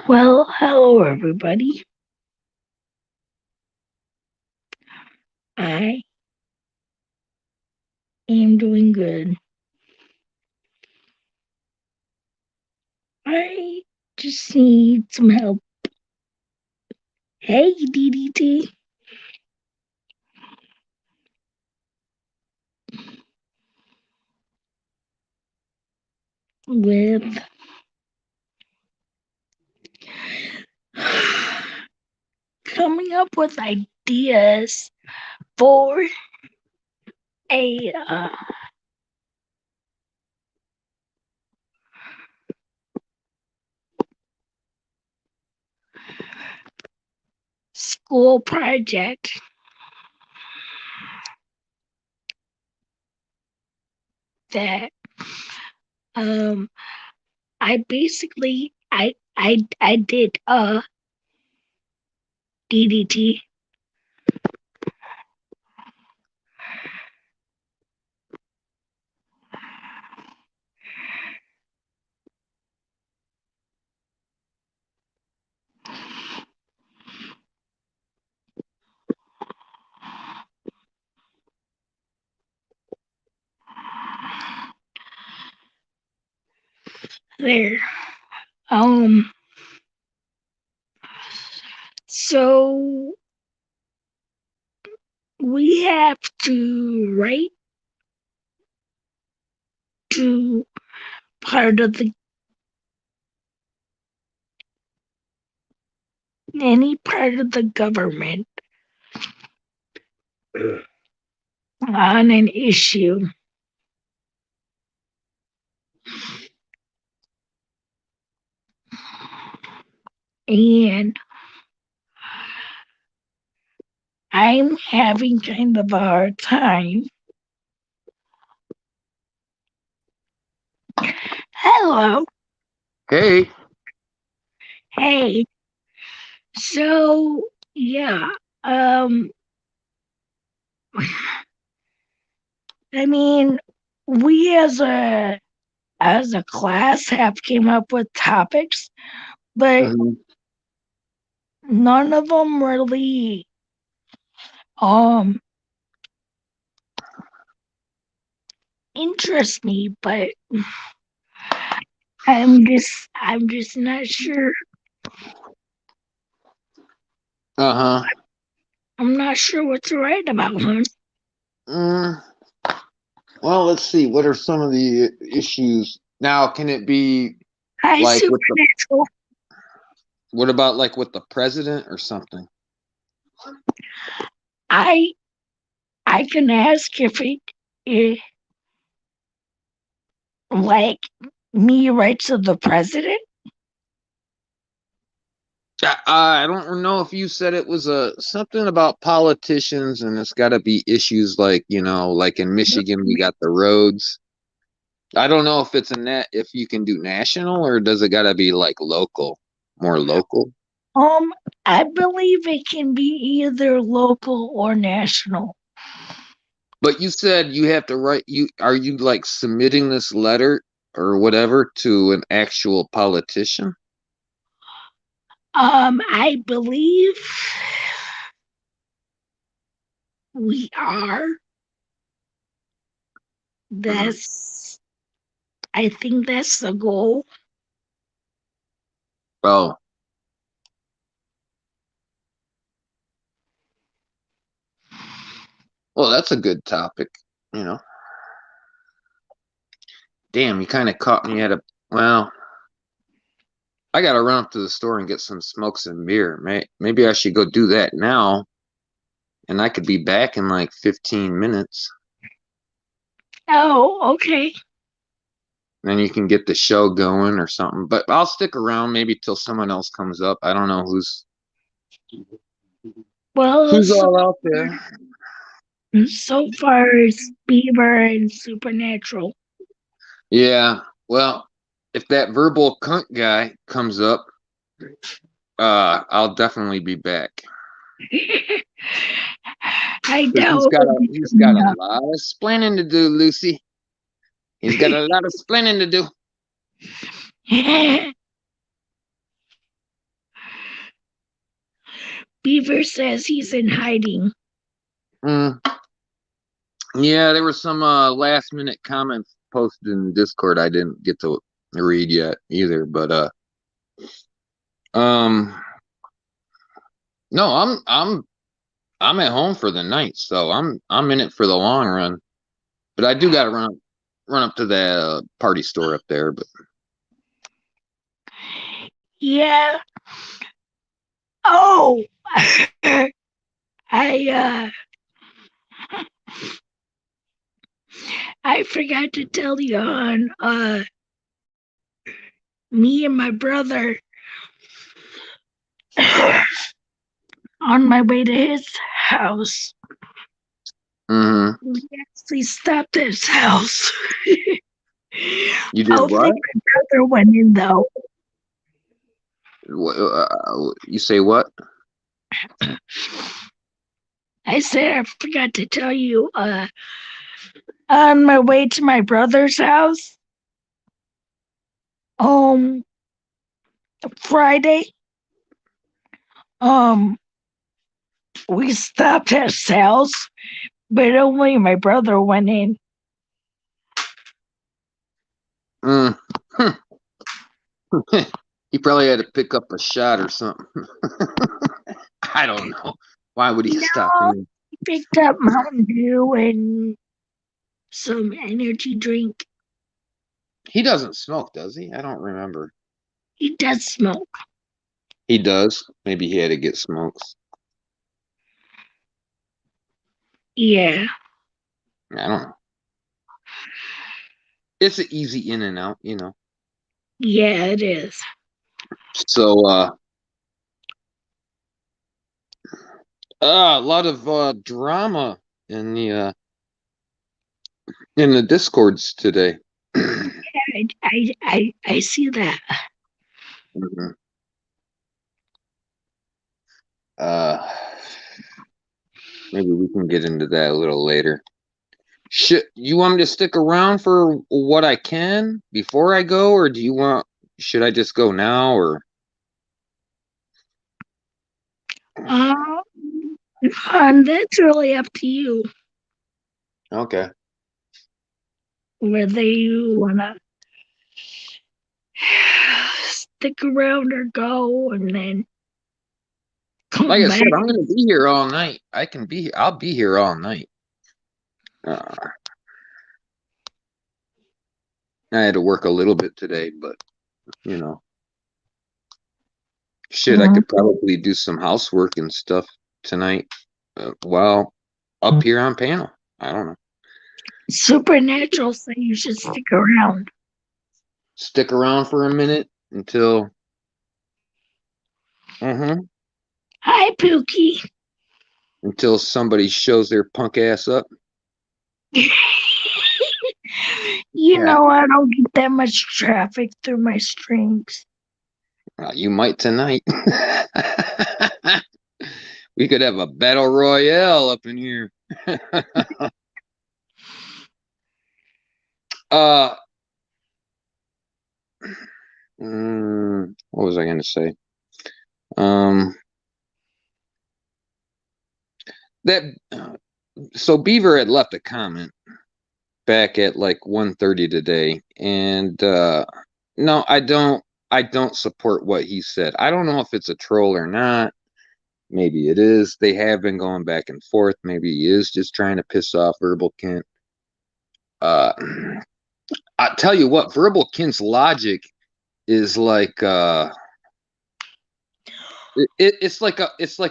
Well, hello everybody. I am doing good. I just need some help. Hey, DDT, with coming up with ideas for a school project that um I basically I did DDT. There. Um so we have to write to part of the any part of the government on an issue. And I'm having kind of a hard time. Hello. Hey, Hey. So yeah. Um I mean, we as a class have came up with topics, but mhm. none of them really um interest me, but I'm just not sure. Uh-huh. I'm not sure what to write about them. Mm, well, let's see. What are some of the issues? Now, can it be Hi, like with the Supernatural. what about like with the president or something? I I can ask if it like me rights of the president. I don't know if you said it was something about politicians and it's got to be issues like, like in Michigan we got the roads. I don't know if it's a net if you can do national or does it got to be like local, more local? Um, I believe it can be either local or national. But you said you have to write you are you like submitting this letter or whatever to an actual politician? I believe we are. That's I think that's the goal. Oh, well, that's a good topic, you know. Damn, you kind of caught me at a well, I got to run up to the store and get some smokes and beer. Maybe I should go do that now and I could be back in like 15 minutes. Oh, okay. Then you can get the show going or something. But I'll stick around maybe till someone else comes up. I don't know Well, who's so, all out there. so far it's Beaver and Supernatural. Yeah, well, if that verbal cunt guy comes up, I'll definitely be back. I 'Cause doubt it'll be he's got coming a up. lot of splaining to do, Lucy. He's got a lot of splaining to do. Beaver says he's in hiding. Mm. Yeah, there were some last minute comments posted in Discord I didn't get to read yet either, but um no, I'm at home for the night, so I'm in it for the long run. But I do gotta run up to the party store up there, but Yeah. Oh, I I forgot to tell you on me and my brother on my way to his house. mm-hmm. We actually stopped at his house. You did I what? think my brother went in though. You say what? I said I forgot to tell you on my way to my brother's house Friday we stopped at his house, but only my brother went in. Mm. He probably had to pick up a shot or something. I don't know. Why would he stop? He picked up Mountain Dew and some energy drink. He doesn't smoke, does he? I don't remember. He does smoke. He does. Maybe he had to get smokes. Yeah. I don't know. It's an easy in and out, you know. Yeah, it is. So a lot of drama in the discords today. I see that. Mhm. Maybe we can get into that a little later. Should you want me to stick around for what I can before I go, or should I just go now, or That's really up to you okay. whether you wanna stick around or go and then Like come I back. said, I'm gonna be here all night. I'll be here all night. I had to work a little bit today, but you know, shit, I could probably do some housework and stuff tonight while up here on panel. I don't know. Supernatural say you should stick around. Stick around for a minute until. Mm-hmm. Hi, Pookie. Until somebody shows their punk ass up. You know I don't get that much traffic through my streams. You might tonight. We could have a battle royale up in here. What was I going to say? So Beaver had left a comment back at like 1:30 today, and no, I don't support what he said. I don't know if it's a troll or not. Maybe it is. They have been going back and forth. Maybe he is just trying to piss off Verbal Kint. I tell you what, Verbal Kint's logic is like it's like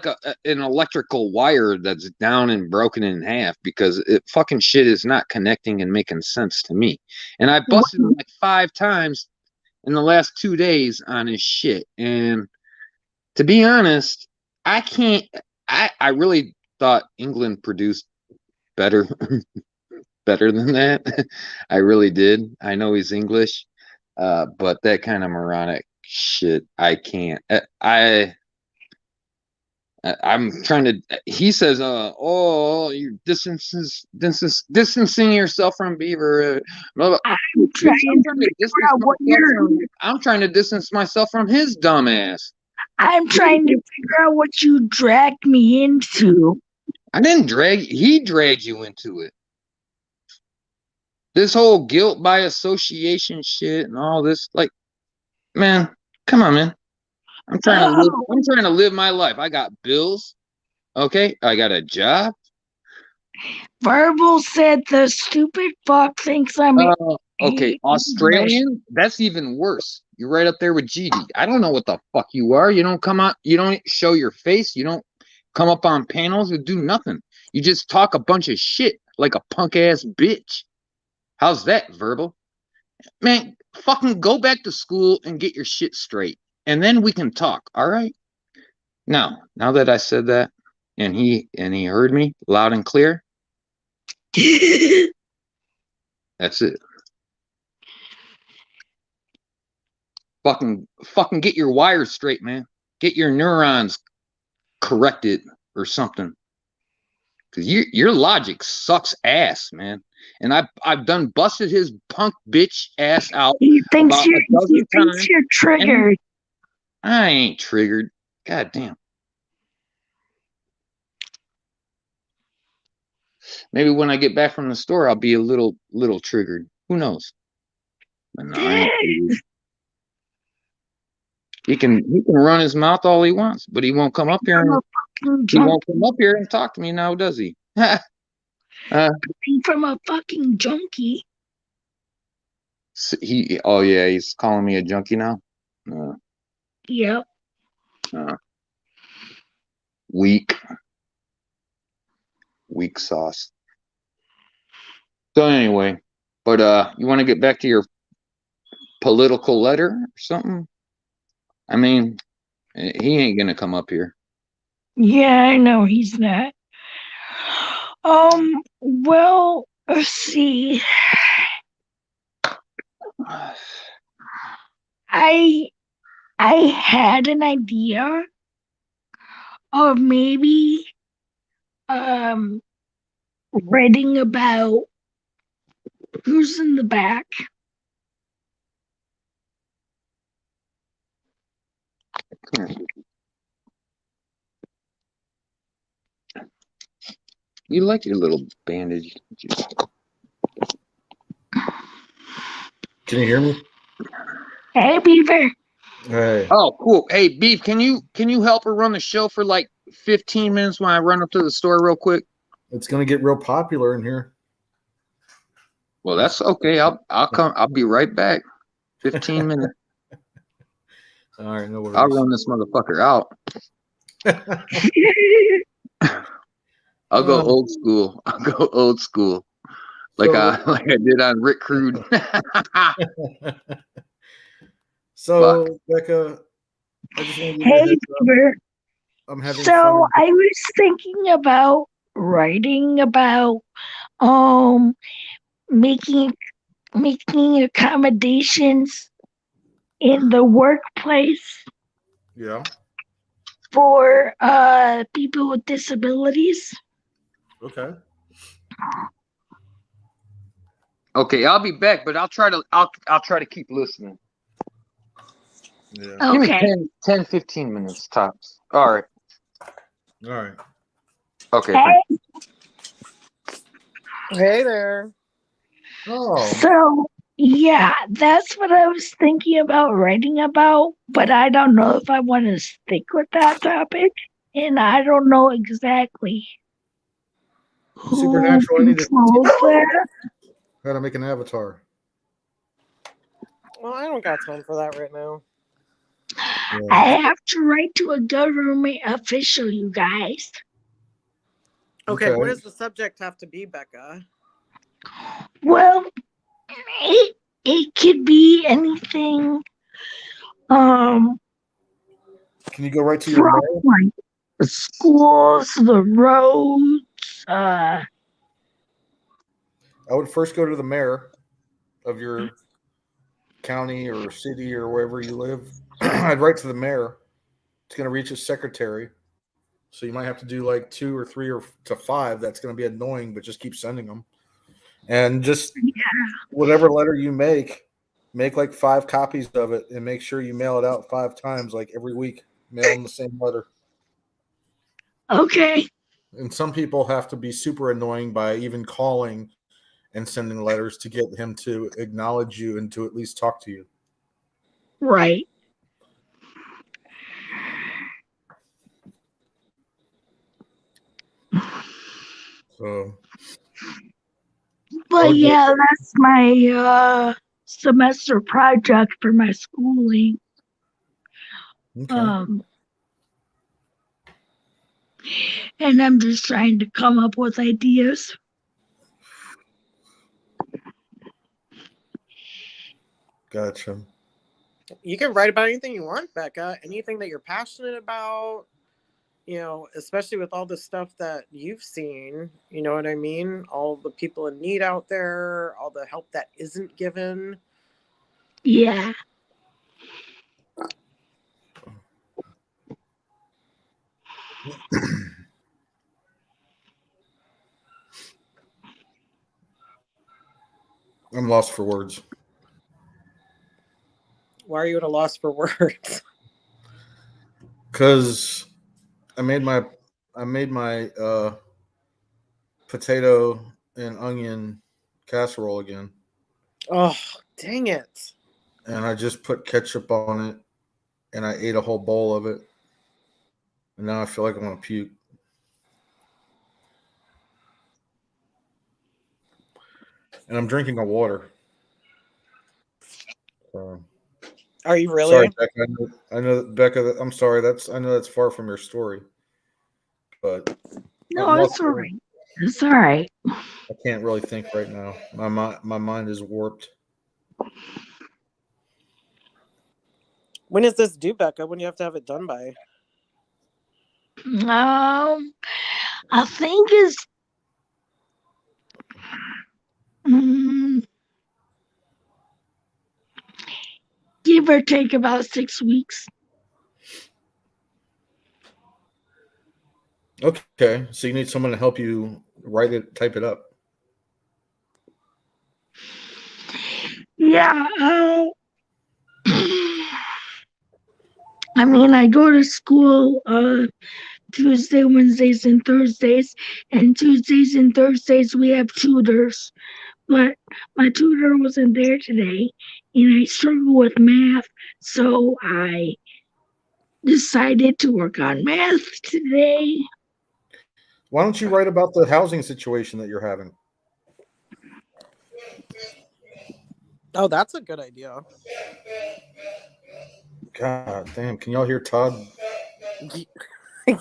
an electrical wire that's down and broken in half because it fucking shit is not connecting and making sense to me. And I busted him like 5 times in the last 2 days on his shit. And to be honest, I really thought England produced better than that. I really did. I know he's English, but that kind of moronic shit, I can't. I'm trying to. He says, "Oh, you're distancing yourself from Beaver." I'm trying to figure out what you're. I'm trying to distance myself from his dumb ass. I'm trying to figure out what you dragged me into. I didn't drag. He dragged you into it. This whole guilt by association shit and all this, like, man, come on, man. I'm trying to live. Oh, I'm trying to live my life. I got bills. Okay, I got a job. Verbal said the stupid fuck thinks I'm Okay, Australian. That's even worse. You're right up there with GD. I don't know what the fuck you are. You don't come out. You don't show your face. You don't come up on panels. You do nothing. You just talk a bunch of shit like a punk ass bitch. How's that, Verbal? Man, fucking go back to school and get your shit straight, and then we can talk. All right. Now that I said that, and he heard me loud and clear. That's it. Fucking get your wires straight, man. Get your neurons corrected or something. Cause your logic sucks ass, man. And I've done busted his punk bitch ass out He thinks about a dozen times. you're triggered. I ain't triggered. God damn. Maybe when I get back from the store, I'll be a little triggered. Who knows? But no, I ain't triggered. He can run his mouth all he wants, but he won't come up here. He won't come up here and talk to me now, does he? From a fucking junkie. Oh yeah, he's calling me a junkie now. Yep. Weak sauce. So anyway, but you want to get back to your political letter or something? I mean, he ain't gonna come up here. Yeah, I know he's not. Well, let's see. I had an idea of maybe writing about who's in the back. You like your little bandage. Can you hear me? Hey, Beaver. Hey. Oh, cool. Hey, Beef, can you help her run the show for like 15 minutes when I run up to the store real quick? It's gonna get real popular in here. Well, that's okay. I'll come. I'll be right back. 15 minutes. All right, no worries. I'll run this motherfucker out. I'll go old school. Like I did on Rick Crude. So, Becca, I just want to give you a Hey, heads up. Beaver. I'm having So fun. I was thinking about writing about making accommodations in the workplace Yeah. for people with disabilities. Okay. Okay, I'll be back, but I'll try to keep listening. Yeah. Give me Okay. 10, 15 minutes tops. All right. All right. Okay. Hey, Hey there. Oh. so yeah, that's what I was thinking about writing about, but I don't know if I want to stick with that topic, and I don't know exactly who Supernatural, I need to controls that. how to make an avatar. Well, I don't got time for that right now. Yeah. I have to write to a government official, you guys. Okay, what does the subject have to be, Becca? Well, it could be anything. Can you go right to your From mail? like the schools, the roads. I would first go to the mayor of your county or city or wherever you live. I'd write to the mayor. It's going to reach his secretary. So you might have to do like 2 or 3 or to 5. That's going to be annoying, but just keep sending them. And just whatever letter you make like 5 copies of it and make sure you mail it out 5 times, like every week. Mail them the same letter. Okay. And some people have to be super annoying by even calling and sending letters to get him to acknowledge you and to at least talk to you. Right. So, But would you- yeah, that's my semester project for my schooling. okay. And I'm just trying to come up with ideas. Gotcha. You can write about anything you want, Becca. Anything that you're passionate about, especially with all the stuff that you've seen, you know what I mean? All the people in need out there, all the help that isn't given. Yeah. I'm lost for words. Why are you at a loss for words? Because I made my potato and onion casserole again, Oh, dang it. and I just put ketchup on it, and I ate a whole bowl of it, and now I feel like I'm gonna puke. And I'm drinking a water. So, Are you really? sorry, Becca. I know, Becca. I'm sorry. I know that's far from your story, but No, it's all right. It's all right. I can't really think right now. My mind is warped. When is this due, Becca? When do you have to have it done by? I think it's give or take about 6 weeks. Okay, so you need someone to help you write it, type it up. Yeah. I mean, I go to school Tuesday, Wednesdays, and Thursdays. And Tuesdays and Thursdays we have tutors. But my tutor wasn't there today, and I struggle with math, so I decided to work on math today. Why don't you write about the housing situation that you're having? Oh, that's a good idea. God damn! Can y'all hear Todd?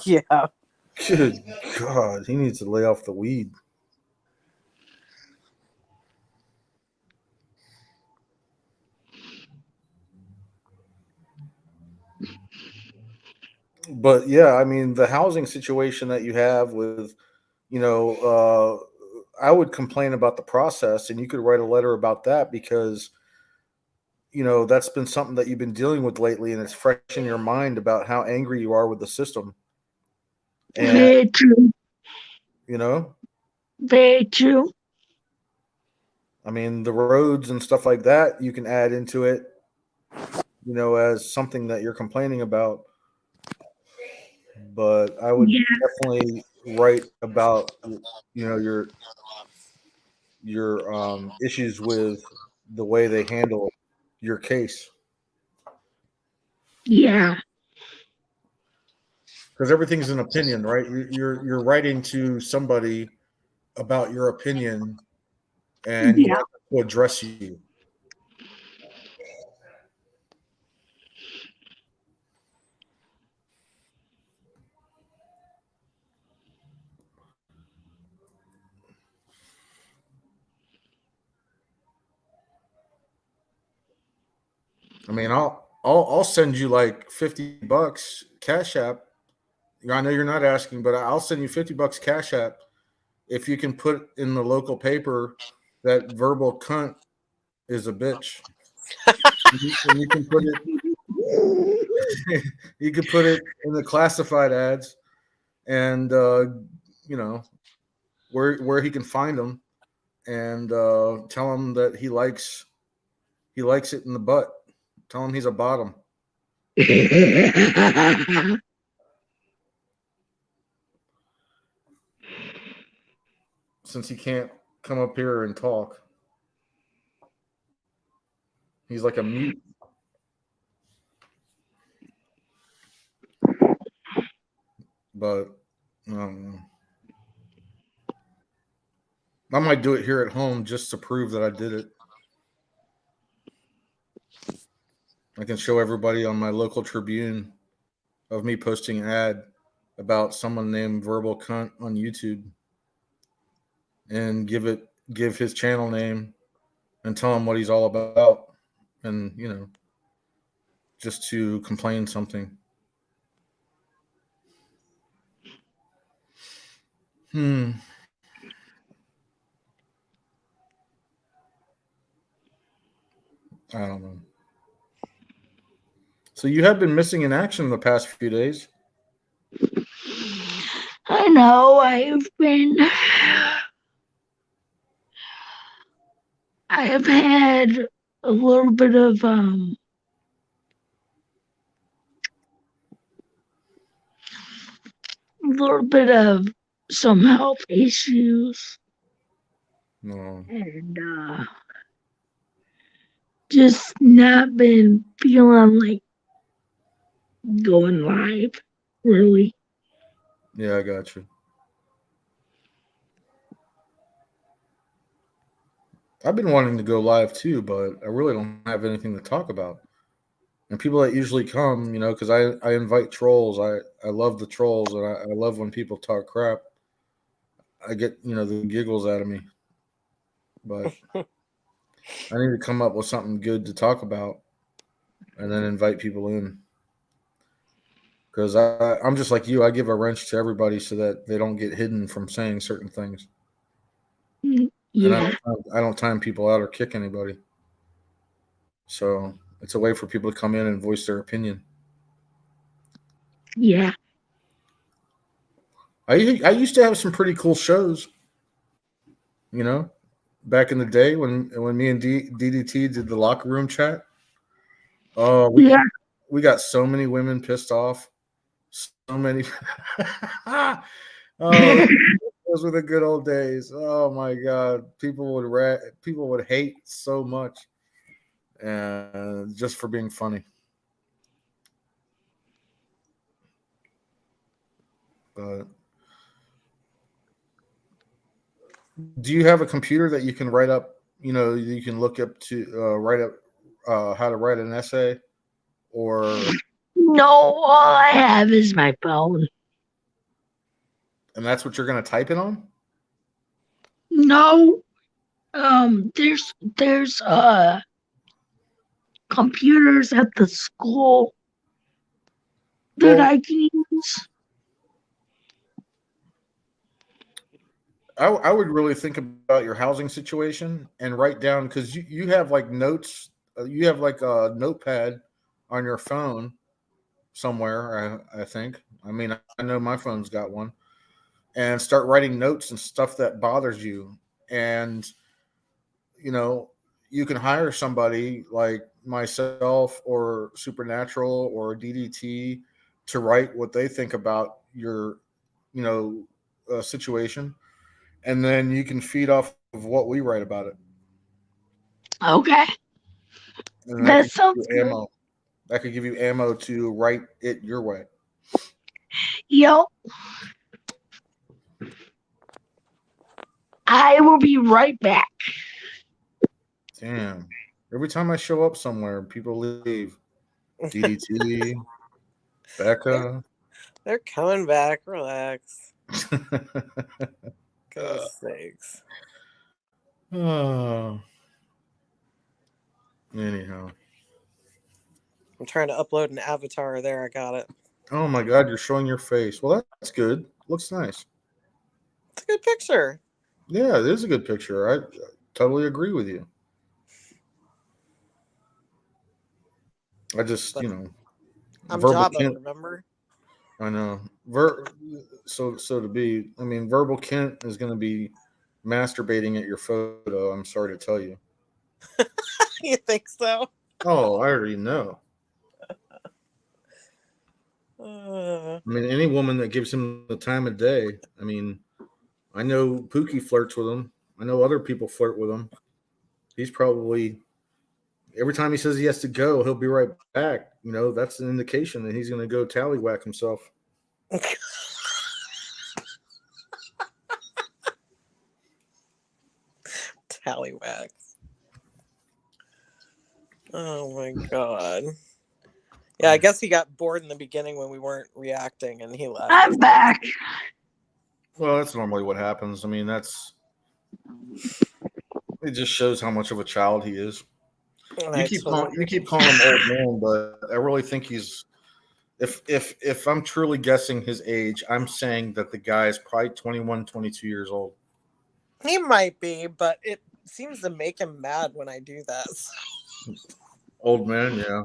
Yeah. Good God, he needs to lay off the weed. But yeah, I mean, the housing situation that you have with, I would complain about the process, and you could write a letter about that because, that's been something that you've been dealing with lately, and it's fresh in your mind about how angry you are with the system. And, Very true. Very true. I mean, the roads and stuff like that, you can add into it, as something that you're complaining about. But I would definitely write about, your issues with the way they handle your case. Yeah. Because everything's an opinion, right? You're writing to somebody about your opinion, and you want them to address you. I mean, I'll send you like $50 Cash App. I know you're not asking, but I'll send you $50 Cash App if you can put in the local paper that verbal cunt is a bitch. And you can put it. You can put it in the classified ads, and where he can find them, and tell him that he likes it in the butt. Tell him he's a bottom. Since he can't come up here and talk, he's like a mute. But I might do it here at home just to prove that I did it. I can show everybody on my local Tribune of me posting an ad about someone named Verbal Cunt on YouTube, and give his channel name and tell him what he's all about, and just to complain something. I don't know. So you have been missing in action the past few days. I know I have had a little bit of some health issues. No. And just not been feeling like going live, really. Yeah, I got you. I've been wanting to go live too, but I really don't have anything to talk about. And people that usually come, because I invite trolls. I love the trolls, and I love when people talk crap. I get, the giggles out of me. But I need to come up with something good to talk about and then invite people in. Because I'm just like you. I give a wrench to everybody so that they don't get hidden from saying certain things. Yeah. And I don't time people out or kick anybody. So it's a way for people to come in and voice their opinion. Yeah. I used to have some pretty cool shows, back in the day when me and DDT did the locker room chat. Oh, we got so many women pissed off. So many. Oh, those were the good old days. Oh my God, people would hate so much, and just for being funny. But do you have a computer that you can write up? You can look up to write up how to write an essay, or No, all I have is my phone. and that's what you're going to type it on? No, there's computers at the school that I can use. I would really think about your housing situation and write down, because you have like notes. You have like a notepad on your phone somewhere. I think. I mean, I know my phone's got one. And start writing notes and stuff that bothers you. And you can hire somebody like myself or Supernatural or DDT to write what they think about your situation, and then you can feed off of what we write about it. Okay. And that sounds good. Ammo. That could give you ammo to write it your way. Yo, I will be right back. Damn. Every time I show up somewhere, people leave. DDT, Becca. They're coming back. Relax. Goodness sakes. Oh. Anyhow. I'm trying to upload an avatar there. I got it. Oh my God, you're showing your face. Well, that's good. Looks nice. It's a good picture. Yeah, it is a good picture. I totally agree with you. I just, I'm Jabba, remember? I know. So to be, I mean, Verbal Kent is going to be masturbating at your photo. I'm sorry to tell you. You think so? Oh, I already know. I mean, any woman that gives him the time of day. I mean, I know Pookie flirts with him. I know other people flirt with him. He's probably every time he says he has to go, he'll be right back. You know, that's an indication that he's going to go tallywhack himself. Tallywhack. Oh my god. Yeah, I guess he got bored in the beginning when we weren't reacting and he left. I'm back. Well, that's normally what happens. I mean, it just shows how much of a child he is. You keep calling him old man, but I really think he's. If I'm truly guessing his age, I'm saying that the guy is probably 21, 22 years old. He might be, but it seems to make him mad when I do that. Old man, yeah.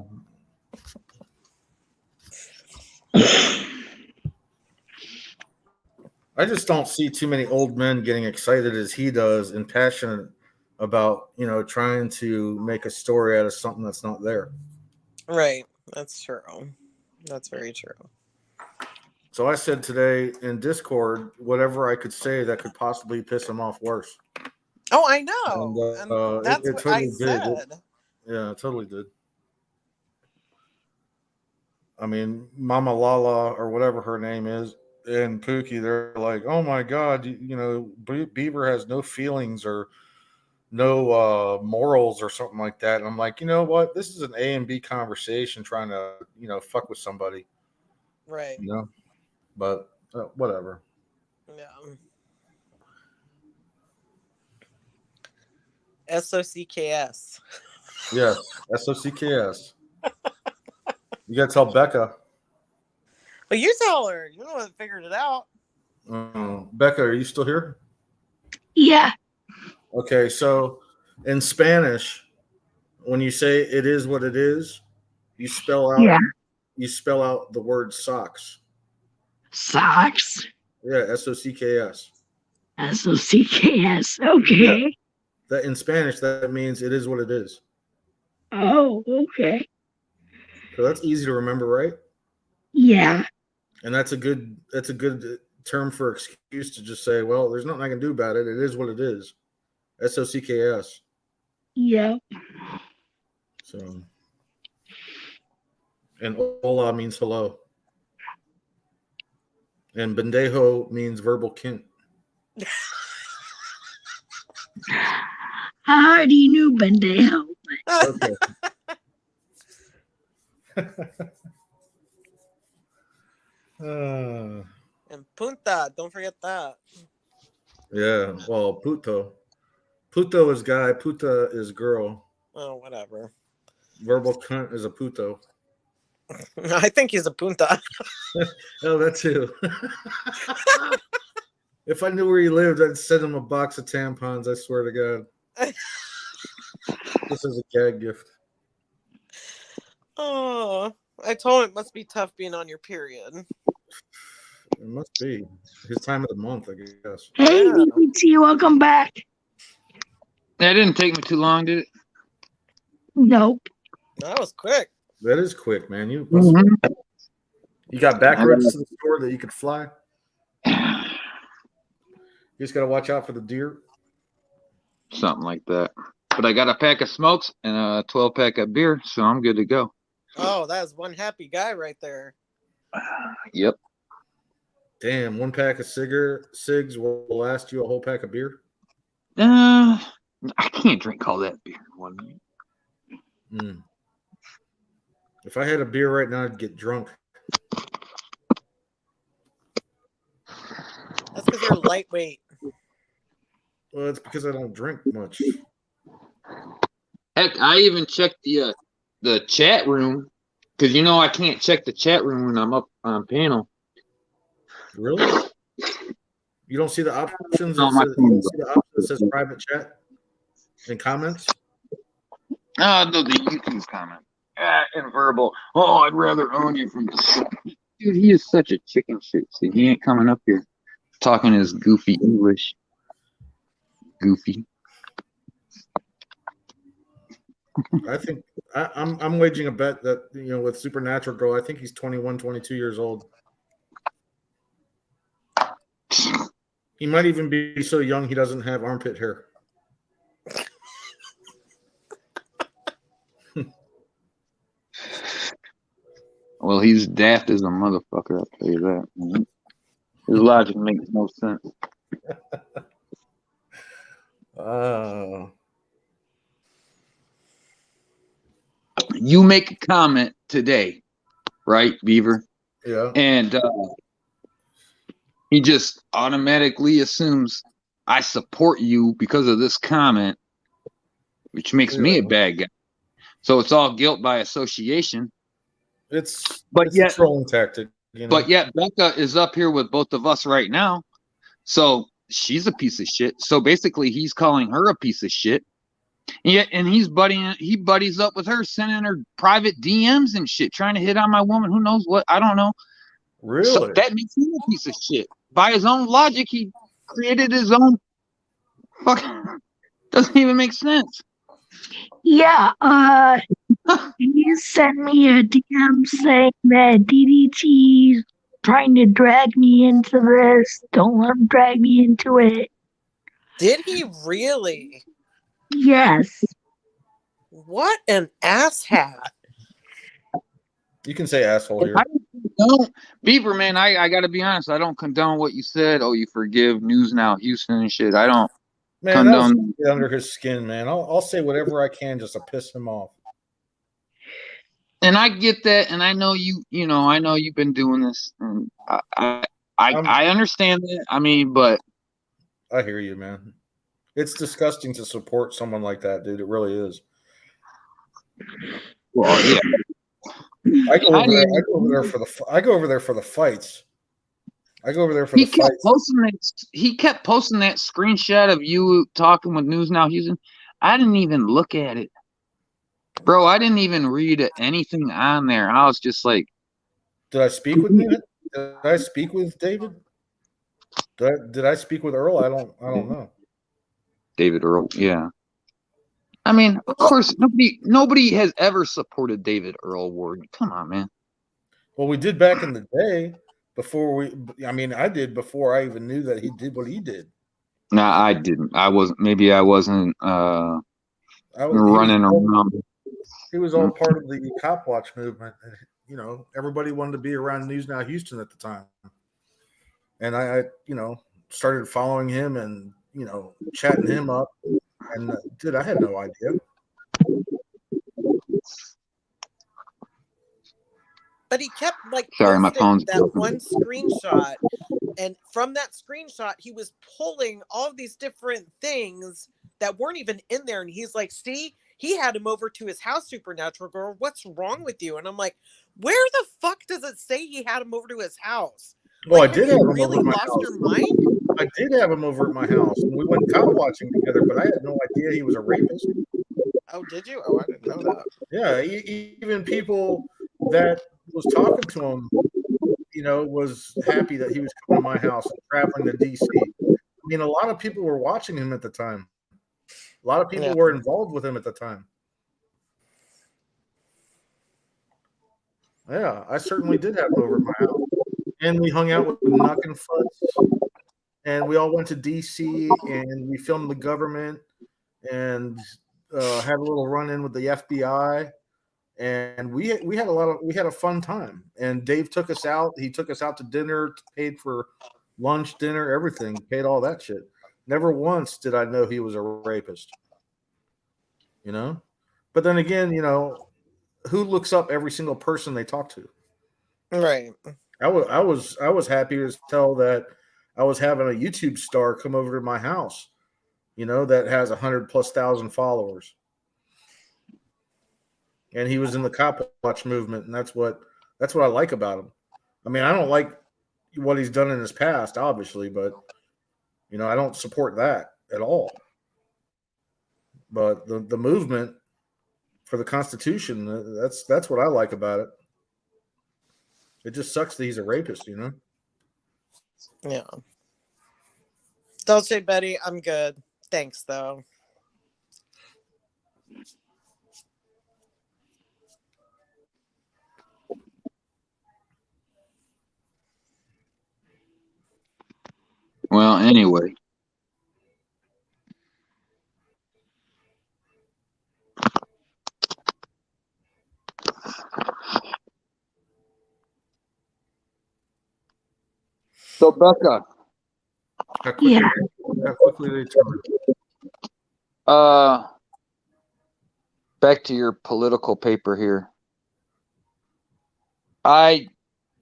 I just don't see too many old men getting excited as he does and passionate about, trying to make a story out of something that's not there. Right. That's true. That's very true. So I said today in Discord, whatever I could say that could possibly piss him off worse. Oh, I know. And that's it what totally I said. Yeah, it totally did. I mean, Mama Lala or whatever her name is and Pookie, they're like, oh my God, Beaver has no feelings or no morals or something like that. And I'm like, you know what? This is an A and B conversation trying to, fuck with somebody. Right. But whatever. Yeah. SOCKS. Yeah, SOCKS. You got to tell Becca. But you tell her. You're the one that figured it out. Becca, are you still here? Yeah. Okay, so in Spanish, when you say it is what it is, you spell out the word socks. Socks. Yeah, SOCKS. SOCKS. Okay. Yeah. That in Spanish that means it is what it is. Oh, okay. So that's easy to remember, right? Yeah. And that's a good term for excuse to just say, well, there's nothing I can do about it. It is what it is. SOCKS. Yeah. So, and hola means hello. And bendejo means verbal kint. I already knew Bendejo. Okay. And punta, don't forget that. Yeah, well, puto. Puto is guy, puta is girl. Oh, whatever. Verbal cunt is a puto. I think he's a punta. Oh, that too. If I knew where he lived, I'd send him a box of tampons, I swear to God. This is a gag gift. Oh, I told him it must be tough being on your period. It must be his time of the month, I guess. Hey, Yeah. BBT, welcome back. That didn't take me too long, did it? Nope. That was quick. That is quick, man. You Mm-hmm. got back roads to the store that you could fly. You just got to watch out for the deer. Something like that. But I got a pack of smokes and a 12-pack of beer, so I'm good to go. Oh, that is one happy guy right there. Yep. Damn, one pack of cigs will last you a whole pack of beer. I can't drink all that beer in 1 minute. If I had a beer right now, I'd get drunk. That's because you're lightweight. Well, it's because I don't drink much. Heck, I even checked the chat room because I can't check the chat room when I'm up on panel. Really? You don't see the options? No, You don't see the option that says private chat and comments? No, the YouTube comment. And verbal. Oh, I'd rather own you from the dude. He is such a chicken shit. See, he ain't coming up here talking his goofy English. Goofy. I think I'm waging a bet that with Supernatural Girl, I think he's 21, 22 years old. He might even be so young he doesn't have armpit hair. Well, he's daft as a motherfucker, I'll tell you that. His logic makes no sense. You make a comment today, right, Beaver? Yeah. And he just automatically assumes I support you because of this comment, which makes me a bad guy. So it's all guilt by association. It's a trolling tactic. But yet Becca is up here with both of us right now. So she's a piece of shit. So basically he's calling her a piece of shit. And he buddies up with her, sending her private DMs and shit, trying to hit on my woman. Who knows what? I don't know. Really? So that makes him a piece of shit. By his own logic, he created his own fucking doesn't even make sense. Yeah, you sent me a DM saying that DDT's trying to drag me into this. Don't let him drag me into it. Did he really? Yes. What an asshat. You can say asshole here. Beaver, man, I got to be honest. I don't condone what you said. Oh, you forgive News Now Houston and shit. I don't. Man, that was under his skin, man. I'll say whatever I can just to piss him off. And I get that, and I know I know you've been doing this, and I understand that. I mean, but I hear you, man. It's disgusting to support someone like that, dude. It really is. Well, yeah. I go over there for the fights. I go over there for the fights. He kept posting that screenshot of you talking with News Now Houston. I didn't even look at it. Bro, I didn't even read anything on there. I was just like, did I speak with David? Did I speak with David? Did I speak with Earl? I don't know. David Earl, yeah. I mean, of course, nobody has ever supported David Earl Ward. Come on, man. Well, we did back in the day I did before I even knew that he did what he did. No, I didn't. I wasn't running around. He was all part of the Cop Watch movement. Everybody wanted to be around News Now Houston at the time. And I started following him and, chatting him up. And, dude, I had no idea. But he kept sorry, my phone's that broken. one screenshot. And from that screenshot, he was pulling all these different things that weren't even in there. And he's like, see, he had him over to his house, Supernatural Girl. What's wrong with you? And I'm like, where the fuck does it say he had him over to his house? Well, I did have him really over at my lost house. your mind? I did have him over at my house. And we went cop watching together, but I had no idea he was a rapist. Oh, did you? Oh, I didn't know that. Yeah, even people that was talking to him, was happy that he was coming to my house and traveling to DC. I mean, a lot of people were watching him at the time. A lot of people were involved with him at the time. Yeah, I certainly did have him over at my house. And we hung out with Nuck and Futz. And we all went to DC and we filmed the government and had a little run-in with the FBI. And we had a fun time. And Dave took us out. He took us out to dinner, paid for lunch, dinner, everything, paid all that shit. Never once did I know he was a rapist. But then again, who looks up every single person they talk to? Right. I was happy to tell that I was having a YouTube star come over to my house, that has 100,000+ followers. And he was in the Cop Watch movement, and that's what I like about him. I mean, I don't like what he's done in his past, obviously, but I don't support that at all. But the movement for the Constitution, that's what I like about it. It just sucks that he's a rapist, Yeah. Dolce Betty, I'm good. Thanks, though. Anyway. So Becca, How quickly, Yeah. how quickly they turn. back to your political paper here.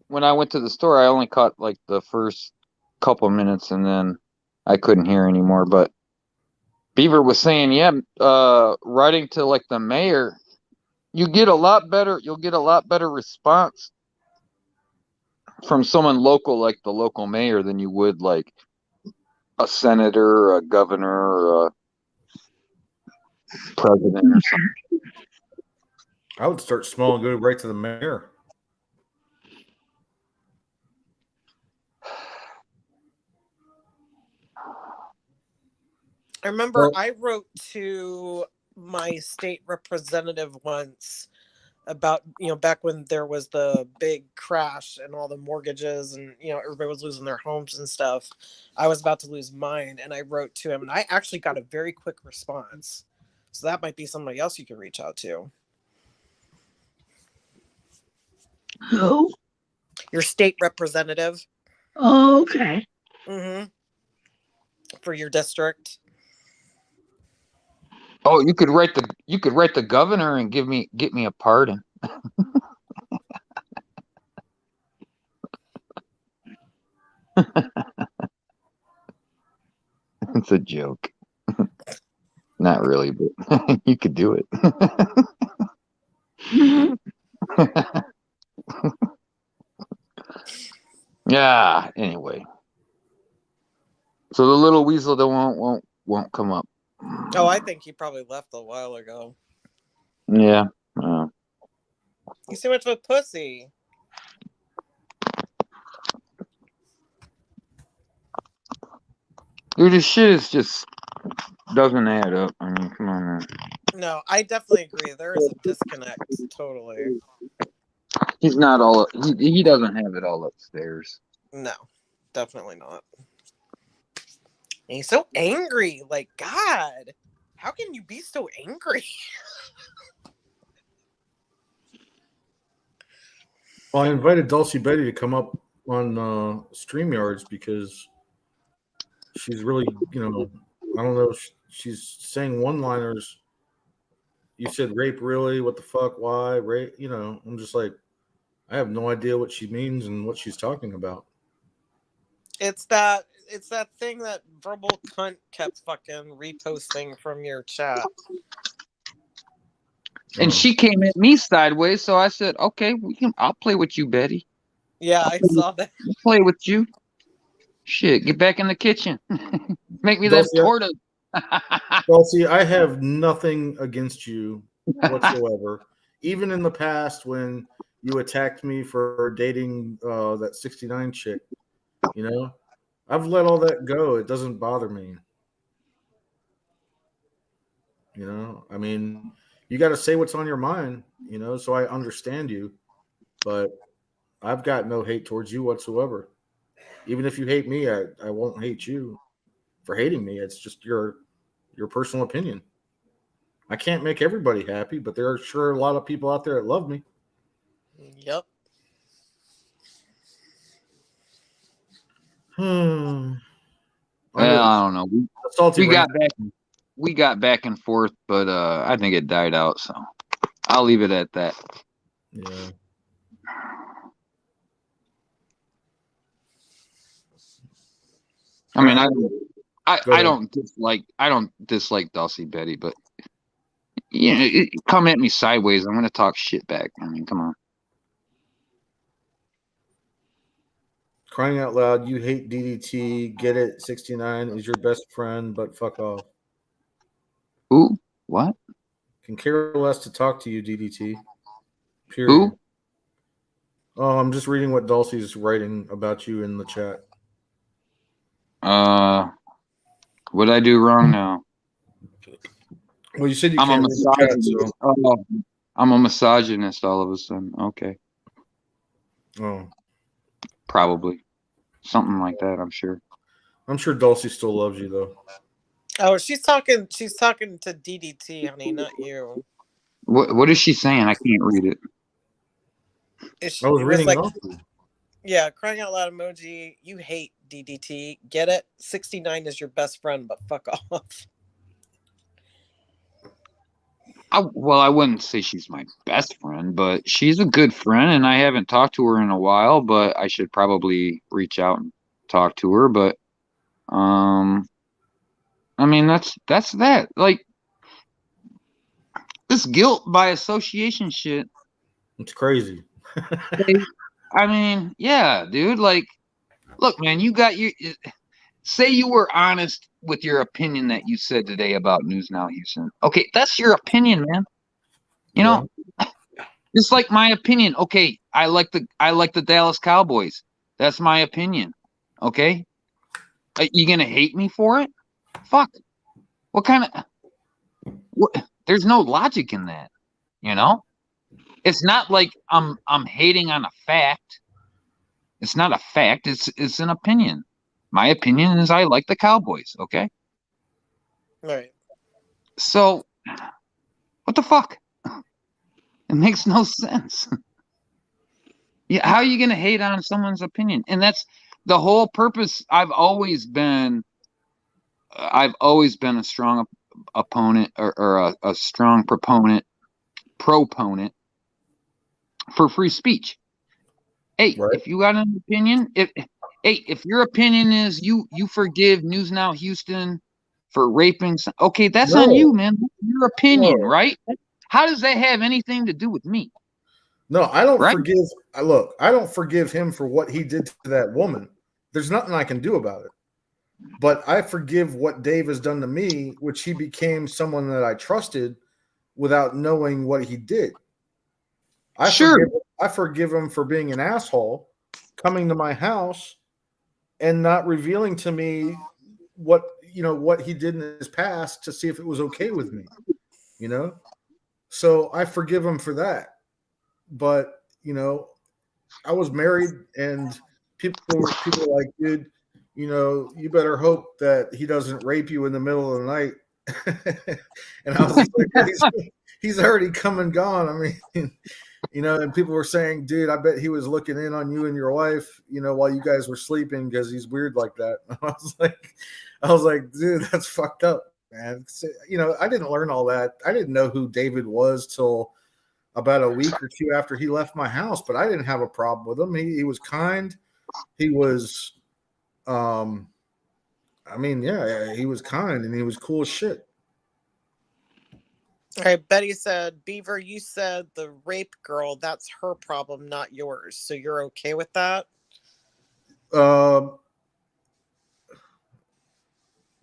When I went to the store, I only caught like the first couple minutes and then I couldn't hear anymore. But Beaver was saying, yeah, writing to like the mayor, you'll get a lot better response from someone local like the local mayor than you would like a senator or a governor or a president or something. I would start small and go right to the mayor. I remember Well- I wrote to my state representative once about, back when there was the big crash and all the mortgages and, everybody was losing their homes and stuff. I was about to lose mine and I wrote to him and I actually got a very quick response. So that might be somebody else you can reach out to. Who? Your state representative. Oh, okay. For your district. Oh, you could write the governor and get me a pardon. It's a joke. Not really, but you could do it. Yeah, anyway. So the little weasel that won't come up. Oh, I think he probably left a while ago. Yeah. He's too much of a pussy. Dude, this shit is just doesn't add up. I mean, come on, man. No, I definitely agree. There is a disconnect. Totally. He's not all. He doesn't have it all upstairs. No, definitely not. And he's so angry. Like, God, how can you be so angry? Well, I invited Dulcie Betty to come up on StreamYards because she's really, I don't know, she's saying one-liners. You said rape, really? What the fuck? Why rape? I'm just like, I have no idea what she means and what she's talking about. It's that thing that verbal cunt kept fucking reposting from your chat. And she came at me sideways, so I said, "Okay, I'll play with you, Betty. Yeah, I saw that. I'll play with you. Shit, get back in the kitchen. Make me that torta." Dulcie, I have nothing against you whatsoever. Even in the past when you attacked me for dating that 69 chick, I've let all that go. It doesn't bother me. I mean, you got to say what's on your mind, so I understand you. But I've got no hate towards you whatsoever. Even if you hate me, I won't hate you for hating me. It's just your personal opinion. I can't make everybody happy, but there are sure a lot of people out there that love me. Yep. Well, I don't know. We got back and forth, but I think it died out, so I'll leave it at that. Yeah. I mean, I don't dislike Dulcie Betty, but come at me sideways, I'm gonna talk shit back. I mean, come on. Crying out loud, you hate DDT. Get it? 69 is your best friend, but fuck off. Who? What? Can care less to talk to you, DDT. Period. Who? Oh, I'm just reading what Dulcie's writing about you in the chat. What'd I do wrong now? Well, you said you I'm a can't read the chat, misogynist. so. Oh, I'm a misogynist all of a sudden. Okay. Oh. Probably. Something like that, I'm sure. I'm sure Dulcie still loves you though. Oh, she's talking to DDT, honey, not you. What is she saying? I can't read it. I was It was reading like, it off to you. yeah, crying out loud emoji. You hate DDT. Get it? 69 is your best friend, but fuck off. I wouldn't say she's my best friend, but she's a good friend, and I haven't talked to her in a while. But I should probably reach out and talk to her. But I mean that's that. Like this guilt by association shit. It's crazy. I mean, yeah, dude. Like, look, man, you got your. Say you were honest with your opinion that you said today about News Now Houston. Okay, that's your opinion, man. You know, it's like my opinion. Okay, I like the Dallas Cowboys. That's my opinion. Okay, are you gonna hate me for it? Fuck. What kind of? What? There's no logic in that. You know, it's not like I'm hating on a fact. It's not a fact. It's an opinion. My opinion is I like the Cowboys. Okay. Right. So, what the fuck? It makes no sense. Yeah, how are you going to hate on someone's opinion? And that's the whole purpose. I've always been a strong opponent or a strong proponent for free speech. Hey, Right. if you got an opinion, if your opinion is you forgive News Now Houston for raping, okay, that's on you, man. Your opinion, right? How does that have anything to do with me? No, I don't Right? forgive. Look, I don't forgive him for what he did to that woman. There's nothing I can do about it. But I forgive what Dave has done to me, which he became someone that I trusted without knowing what he did. I forgive him for being an asshole, coming to my house and not revealing to me what he did in his past to see if it was okay with me. You know? So I forgive him for that. But I was married, and people were like, dude, you better hope that he doesn't rape you in the middle of the night. And I was like, he's already come and gone. I mean, and people were saying, dude, I bet he was looking in on you and your wife, while you guys were sleeping because he's weird like that. I was like, dude, that's fucked up, man. I didn't learn all that. I didn't know who David was till about a week or two after he left my house, but I didn't have a problem with him. He was kind. He was, he was kind, and he was cool as shit. All right, Betty said, Beaver, you said the rape girl, that's her problem, not yours. So you're okay with that?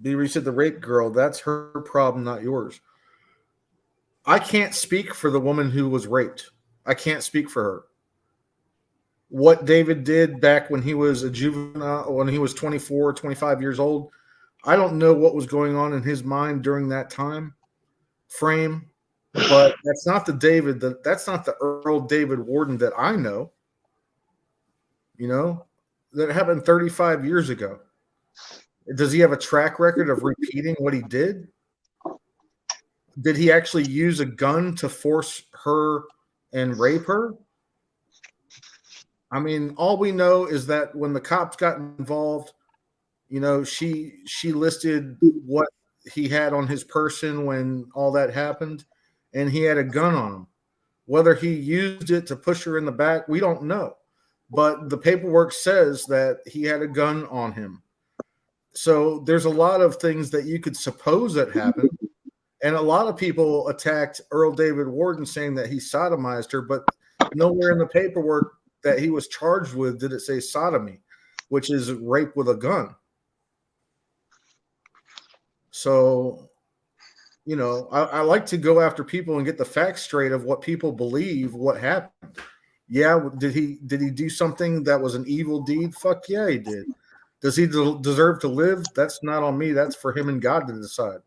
Beaver, you said the rape girl, that's her problem, not yours. I can't speak for the woman who was raped. I can't speak for her. What David did back when he was a juvenile, when he was 24, 25 years old, I don't know what was going on in his mind during that time frame, but that's not that's not the Earl David Warden that I know. That happened 35 years ago. Does he have a track record of repeating what he did? Did he actually use a gun to force her and rape her? I mean, all we know is that when the cops got involved, she listed what he had on his person when all that happened, and he had a gun on him. Whether he used it to push her in the back, we don't know. But the paperwork says that he had a gun on him. So there's a lot of things that you could suppose that happened. And a lot of people attacked Earl David Warden saying that he sodomized her, but nowhere in the paperwork that he was charged with did it say sodomy, which is rape with a gun. So, I like to go after people and get the facts straight of what people believe what happened. Yeah, did he do something that was an evil deed? Fuck yeah, he did. Does he deserve to live? That's not on me. That's for him and God to decide.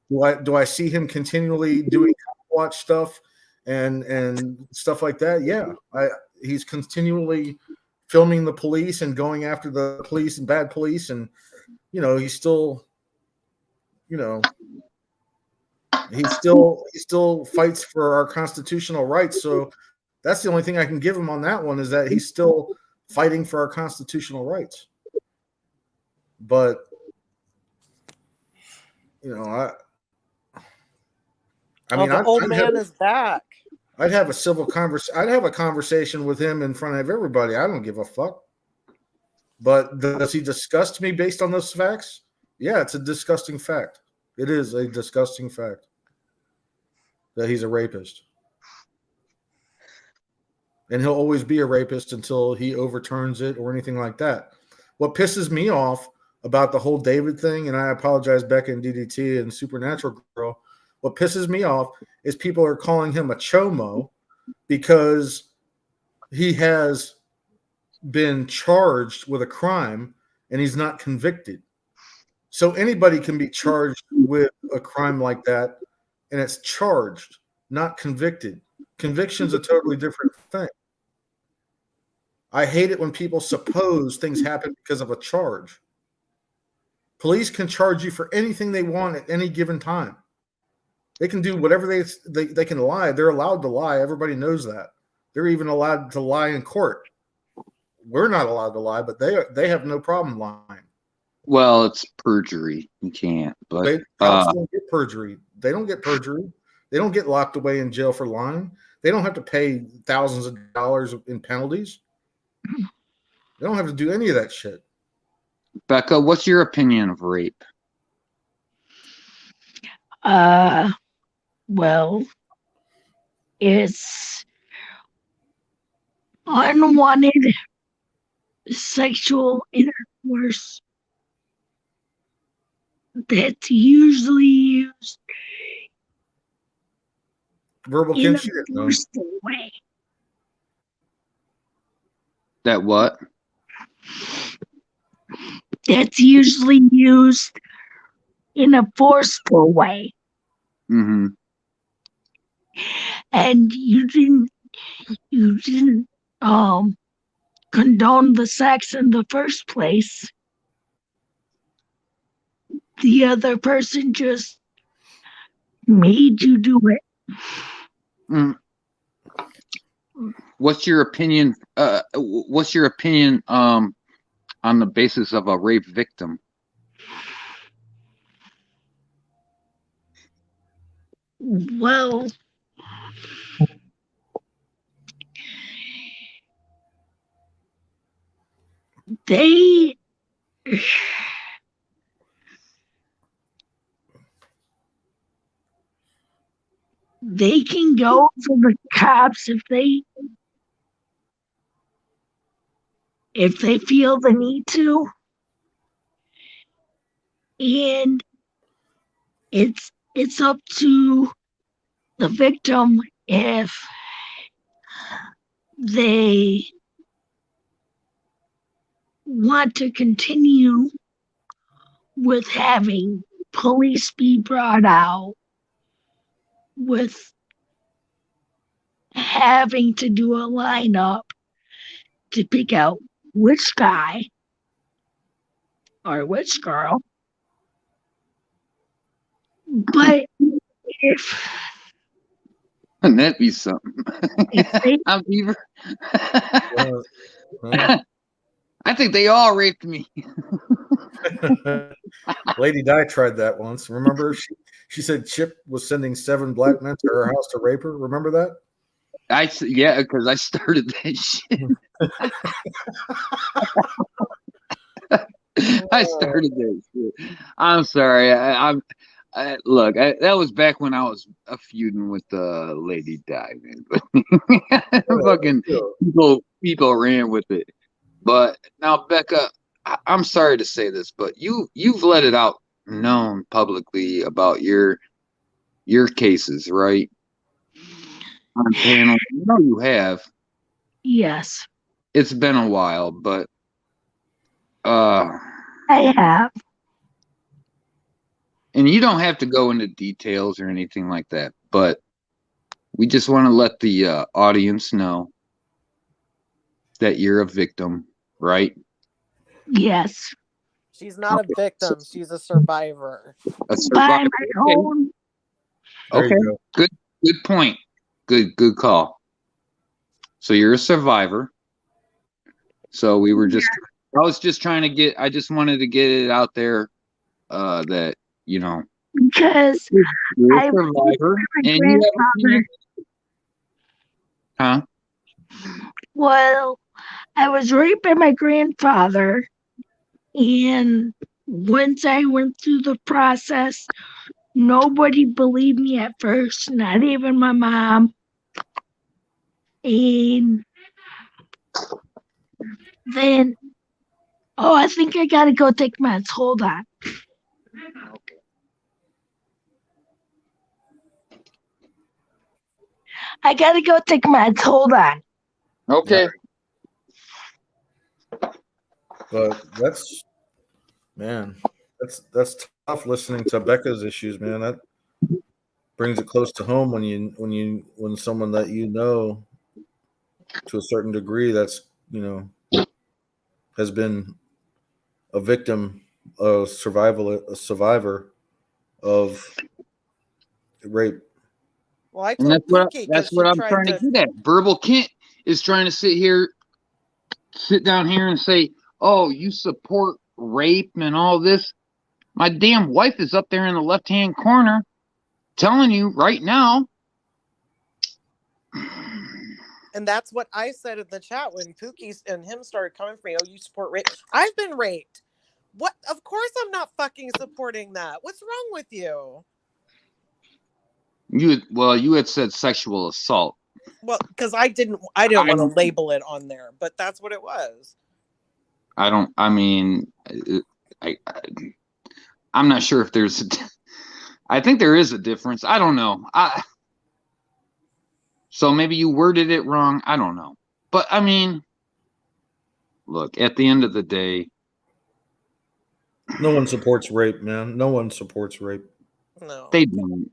Do I see him continually doing watch stuff and stuff like that? Yeah, he's continually filming the police and going after the police and bad police, and he still he still fights for our constitutional rights. So that's the only thing I can give him on that one, is that he's still fighting for our constitutional rights. But I mean, the old man is back. I'd have a conversation with him in front of everybody. I don't give a fuck. But does he disgust me based on those facts? Yeah, it's a disgusting fact. It is a disgusting fact that he's a rapist. And he'll always be a rapist until he overturns it or anything like that. What pisses me off about the whole David thing, and I apologize, Becca and DDT and Supernatural Girl, what pisses me off is people are calling him a chomo because he has been charged with a crime and he's not convicted. So anybody can be charged with a crime like that, and it's charged, not convicted. Conviction's a totally different thing. I hate it when people suppose things happen because of a charge. Police can charge you for anything they want at any given time. They can do whatever they can lie. They're allowed to lie. Everybody knows that. They're even allowed to lie in court. We're not allowed to lie, but they have no problem lying. Well, it's perjury. You can't. But cops don't get perjury. They don't get perjury. They don't get locked away in jail for lying. They don't have to pay thousands of dollars in penalties. They don't have to do any of that shit. Becca, what's your opinion of rape? Well, it's unwanted sexual intercourse that's usually used verbal in a kinship. forceful way. That what? That's usually used in a forceful way. Mm-hmm. And you didn't condone the sex in the first place. The other person just made you do it. Mm. What's your opinion? What's your opinion on the basis of a rape victim? Well, they can go to the cops if they feel the need to, and it's up to the victim if they want to continue with having police be brought out, with having to do a lineup to pick out which guy or which girl. But if Wouldn't that be something? they, I'm Beaver. I think they all raped me. Lady Di tried that once. Remember, she said Chip was sending 7 black men to her house to rape her. Remember that? Yeah, because I started that shit. I started that shit. I'm sorry. Look, that was back when I was feuding with Lady Di, man. Fucking people ran with it. But now, Becca, I'm sorry to say this, but you've let it out known publicly about your cases, right? On panel. You know you have. yes, It's been a while, but I have. and you don't have to go into details or anything like that, but we just want to let the audience know that you're a victim, right? Yes. She's not a victim. She's a survivor. A By survivor. my own. There Okay. you go. Good point. Good call. So you're a survivor. So we were just I was just trying to get I just wanted to get it out there that, you know, Because you're a I survivor my and you have grandfather. Huh? Well, I was raped by my grandfather, and once I went through the process, nobody believed me at first, not even my mom. And then, oh, I think I gotta go take meds. Hold on. I gotta go take meds. Hold on. Okay. But that's tough listening to Becca's issues, man. That brings it close to home when someone that you know to a certain degree has been a victim, a survivor of rape. Well, I And told Pookie that's because what she I'm tried trying to to. get at. Verbal Kent is trying to sit down here and say, "Oh, you support rape and all this." My damn wife is up there in the left-hand corner telling you right now. And that's what I said in the chat when Pookie and him started coming for me. Oh, you support rape? I've been raped. What? Of course I'm not fucking supporting that. What's wrong with you? You had said sexual assault. Well, because I didn't want to label it on there, but that's what it was. I'm not sure if there's I think there is a difference. I don't know. So maybe you worded it wrong. I don't know. But I mean, look, at the end of the day, no one supports rape, man. No one supports rape. No. They don't.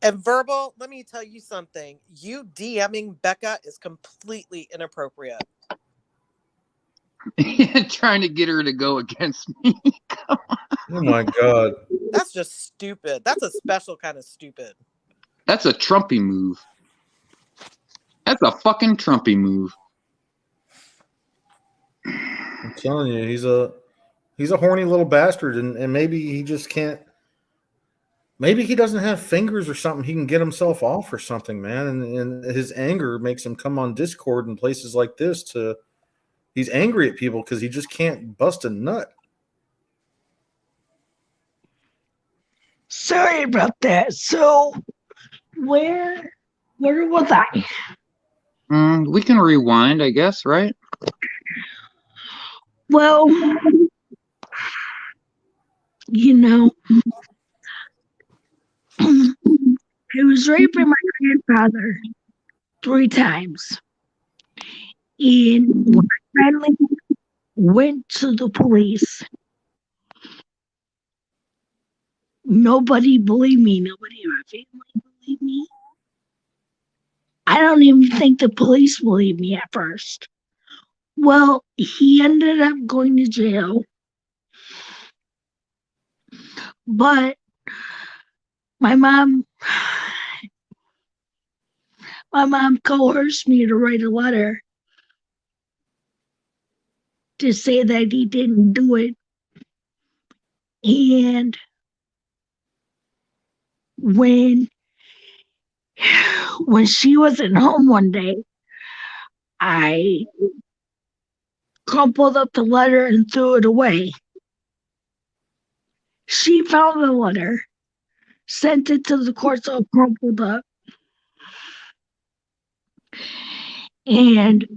And Verbal, let me tell you something. You DMing Becca is completely inappropriate. Trying to get her to go against me. Oh my God. That's just stupid. That's a special kind of stupid. That's a Trumpy move. That's a fucking Trumpy move. I'm telling you, he's a horny little bastard, and maybe he just can't. Maybe he doesn't have fingers or something. He can get himself off or something, man. And his anger makes him come on Discord and places like this he's angry at people because he just can't bust a nut. Sorry about that. So, where was I? We can rewind, I guess, right? Well, you know, I was raped by my grandfather 3 times. And when I finally went to the police, nobody believed me. Nobody in my family believed me. I don't even think the police believed me at first. Well, he ended up going to jail. But my mom coerced me to write a letter to say that he didn't do it. And when she wasn't home one day, I crumpled up the letter and threw it away. She found the letter, sent it to the courts all crumpled up. And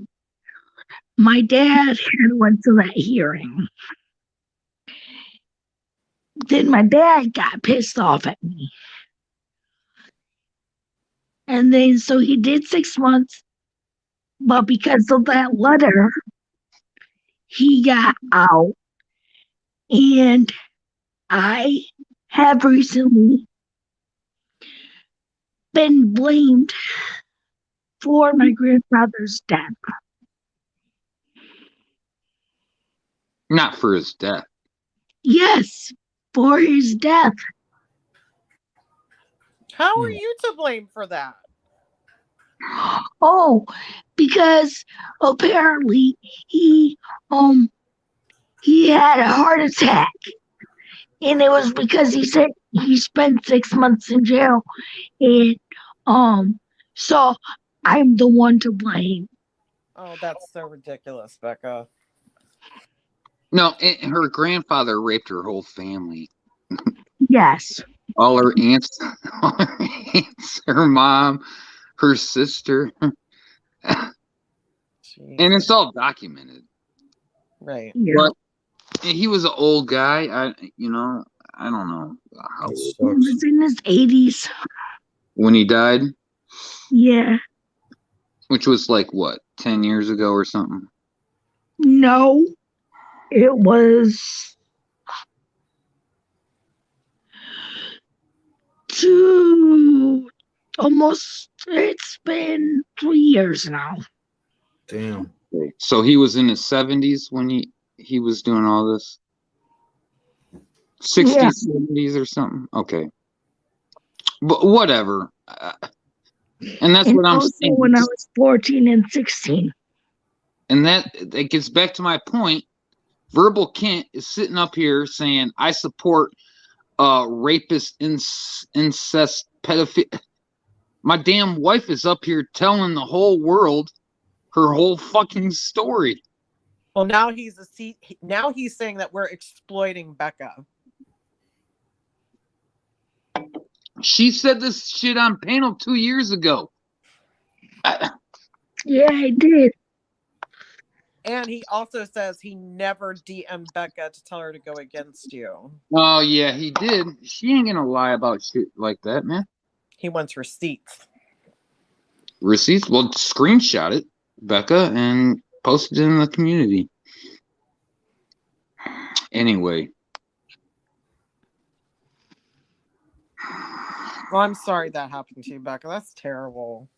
my dad had went to that hearing. Then my dad got pissed off at me. And then so he did 6 months. But because of that letter, he got out. And I have recently been blamed for my grandfather's death. Not for his death. Yes, for his death. How are you to blame for that? Oh, because apparently um he had a heart attack, and it was because he said he spent 6 months in jail, and so I'm the one to blame. Oh, that's so ridiculous, Becca. No, her grandfather raped her whole family. Yes. All her aunts, her mom, her sister, and Jeez. it's all documented. Right. Yeah. But he was an old guy. I don't know how That old He sucks. was in his 80s. when he died, Yeah. which was like what, 10 years ago or something. No, it was two, almost, it's been 3 years now. Damn. So he was in his 70s when he was doing all this. 60s, Yeah. 70s or something. Okay, but whatever. And that's And what I'm also saying. when I was 14 and 16. And that gets back to my point. Verbal Kent is sitting up here saying, I support rapist, incest, pedophilia. My damn wife is up here telling the whole world her whole fucking story. Well, now he's saying that we're exploiting Becca. She said this shit on panel 2 years ago. Yeah, I did. And he also says he never DM'd Becca to tell her to go against you. Oh, yeah, he did. She ain't gonna lie about shit like that, man. He wants receipts. Receipts? Well, screenshot it, Becca, and post it in the community. Anyway. Well, I'm sorry that happened to you, Becca. That's terrible.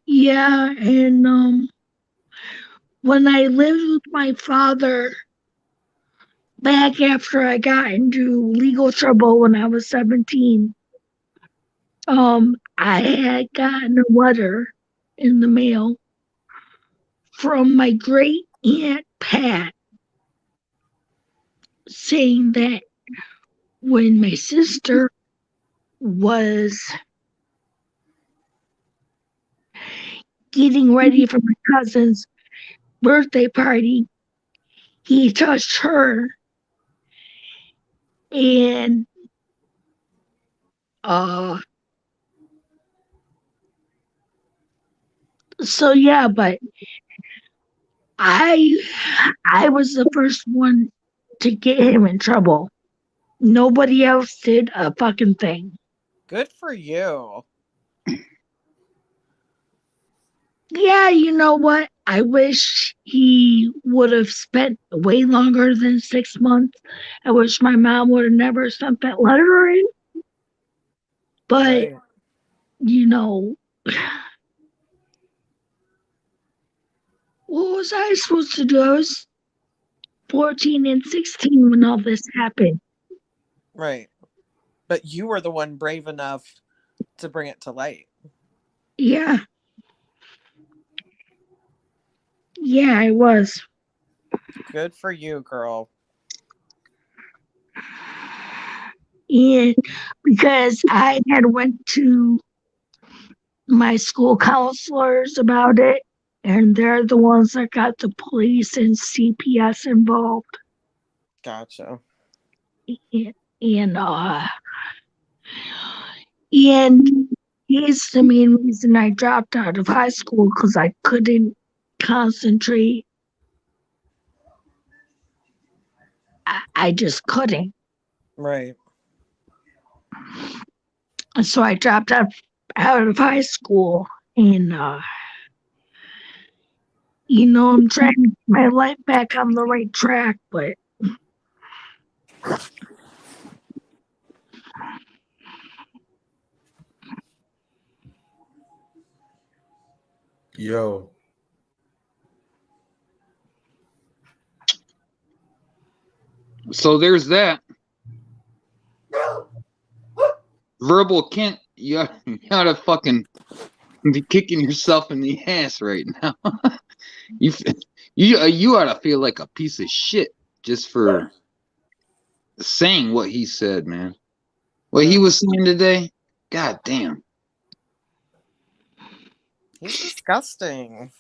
Yeah, and when I lived with my father back after I got into legal trouble when I was 17, I had gotten a letter in the mail from my great aunt Pat saying that when my sister was getting ready for my cousin's birthday party, he touched her, and so yeah, but I was the first one to get him in trouble. Nobody else did a fucking thing. Good for you. Yeah, you know what? I wish he would have spent way longer than 6 months. I wish my mom would have never sent that letter in. But, Right. you know, what was I supposed to do? I was 14 and 16 when all this happened. Right. But you were the one brave enough to bring it to light. Yeah. Yeah, I was. Good for you, girl. And because I had went to my school counselors about it, and they're the ones that got the police and CPS involved. Gotcha. And he's the main reason I dropped out of high school, because I couldn't concentrate. I just couldn't. Right. So I dropped out of high school, and I'm trying to get my life back on the right track, but Yo. So there's that. Verbal Kent, you gotta fucking be kicking yourself in the ass right now. you ought to feel like a piece of shit just for saying what he said, man. What he was saying today, god damn. He's disgusting.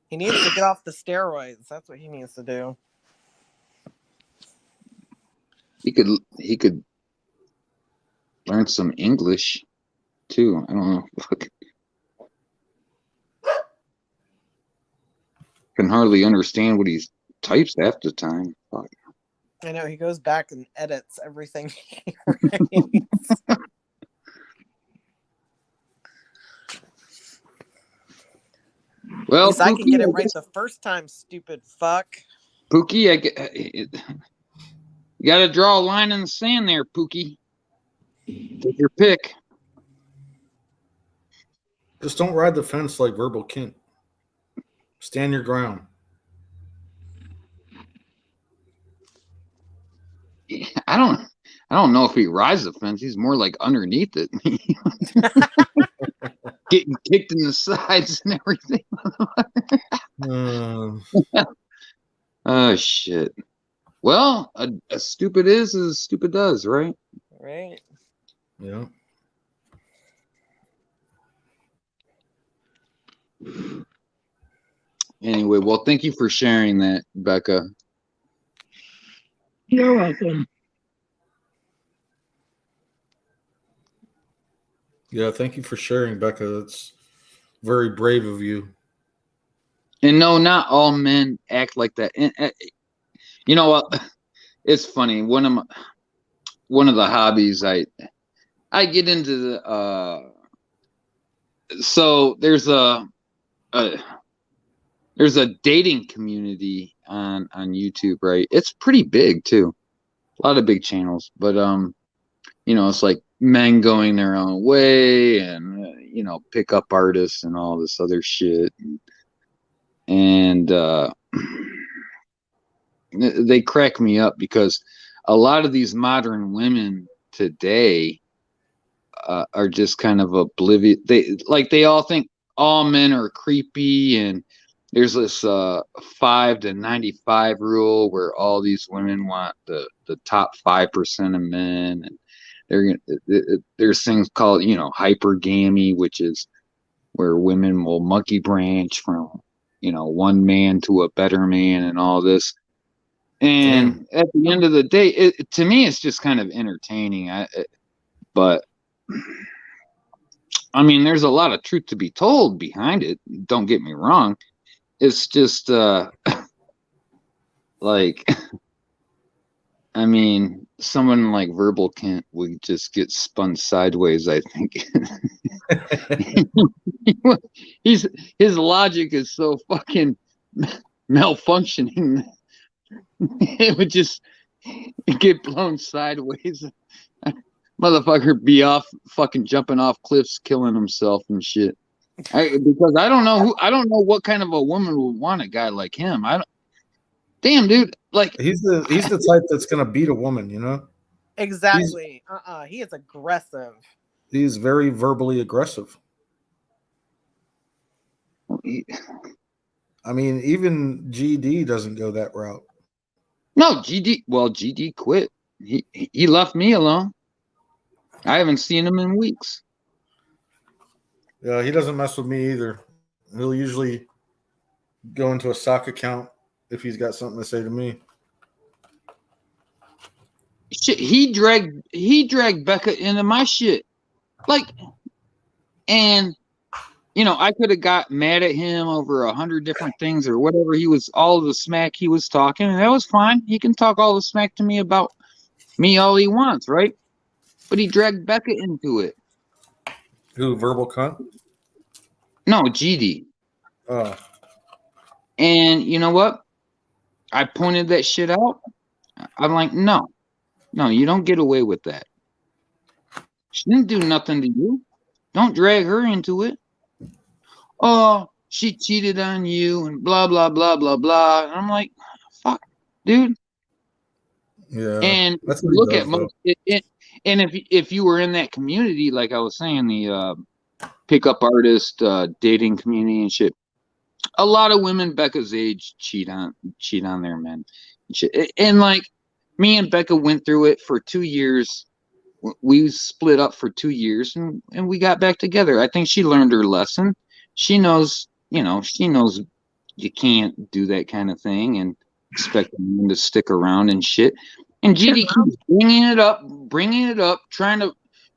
He needs to get off the steroids. That's what he needs to do. He could learn some English too. I don't know. Can hardly understand what he types half the time. Fuck. I know, he goes back and edits everything he writes. Well, I can get it right the first time, stupid fuck. Pookie, you got to draw a line in the sand there, Pookie. Take your pick. Just don't ride the fence like Verbal Kent. Stand your ground. I don't know if he rides the fence. He's more like underneath it. Getting kicked in the sides and everything. Oh, shit. Well, a stupid is as stupid does, right? Right. Yeah. Anyway, well, thank you for sharing that, Becca. You're welcome. Yeah, thank you for sharing, Becca. That's very brave of you. And no, not all men act like that. And, you know what? It's funny. One of the hobbies I get into the so there's a dating community on YouTube, right? It's pretty big too. A lot of big channels, but you know, it's like men going their own way and you know, pickup artists and all this other shit. And they crack me up because a lot of these modern women today are just kind of oblivious. They all think all men are creepy, and there's this 5 to 95 rule where all these women want the top 5% of men, and there's things called, you know, hypergamy, which is where women will monkey branch from, you know, one man to a better man and all this. And at the end of the day, to me, it's just kind of entertaining. But I mean, there's a lot of truth to be told behind it. Don't get me wrong. It's just like, I mean, someone like Verbal Kent would just get spun sideways, I think. His logic is so fucking malfunctioning. It would just get blown sideways. Motherfucker be off fucking jumping off cliffs, killing himself and shit. Because I don't know what kind of a woman would want a guy like him. Damn, dude, like he's the type that's gonna beat a woman, you know? Exactly. He is aggressive. He's very verbally aggressive. I mean, even GD doesn't go that route. No, GD quit. He left me alone. I haven't seen him in weeks. Yeah, he doesn't mess with me either. He'll usually go into a sock account if he's got something to say to me. Shit, he dragged Becca into my shit. Like, and you know, I could have got mad at him over 100 different things or whatever. All the smack he was talking, and that was fine. He can talk all the smack to me about me all he wants, right? But he dragged Becca into it. Who, Verbal Cunt? No, GD. Oh. And you know what? I pointed that shit out. I'm like, no, you don't get away with that. She didn't do nothing to you. Don't drag her into it. Oh, she cheated on you and blah blah blah blah blah. And I'm like, fuck, dude. Yeah, And that's what he look does, at though. and if you were in that community, like I was saying, the pickup artist dating community and shit, a lot of women Becca's age cheat on their men and shit. And like me and Becca went through it for 2 years. We split up for 2 years and we got back together. I think she learned her lesson. She knows, she knows you can't do that kind of thing and expect them to stick around and shit. And GD keeps bringing it up, trying to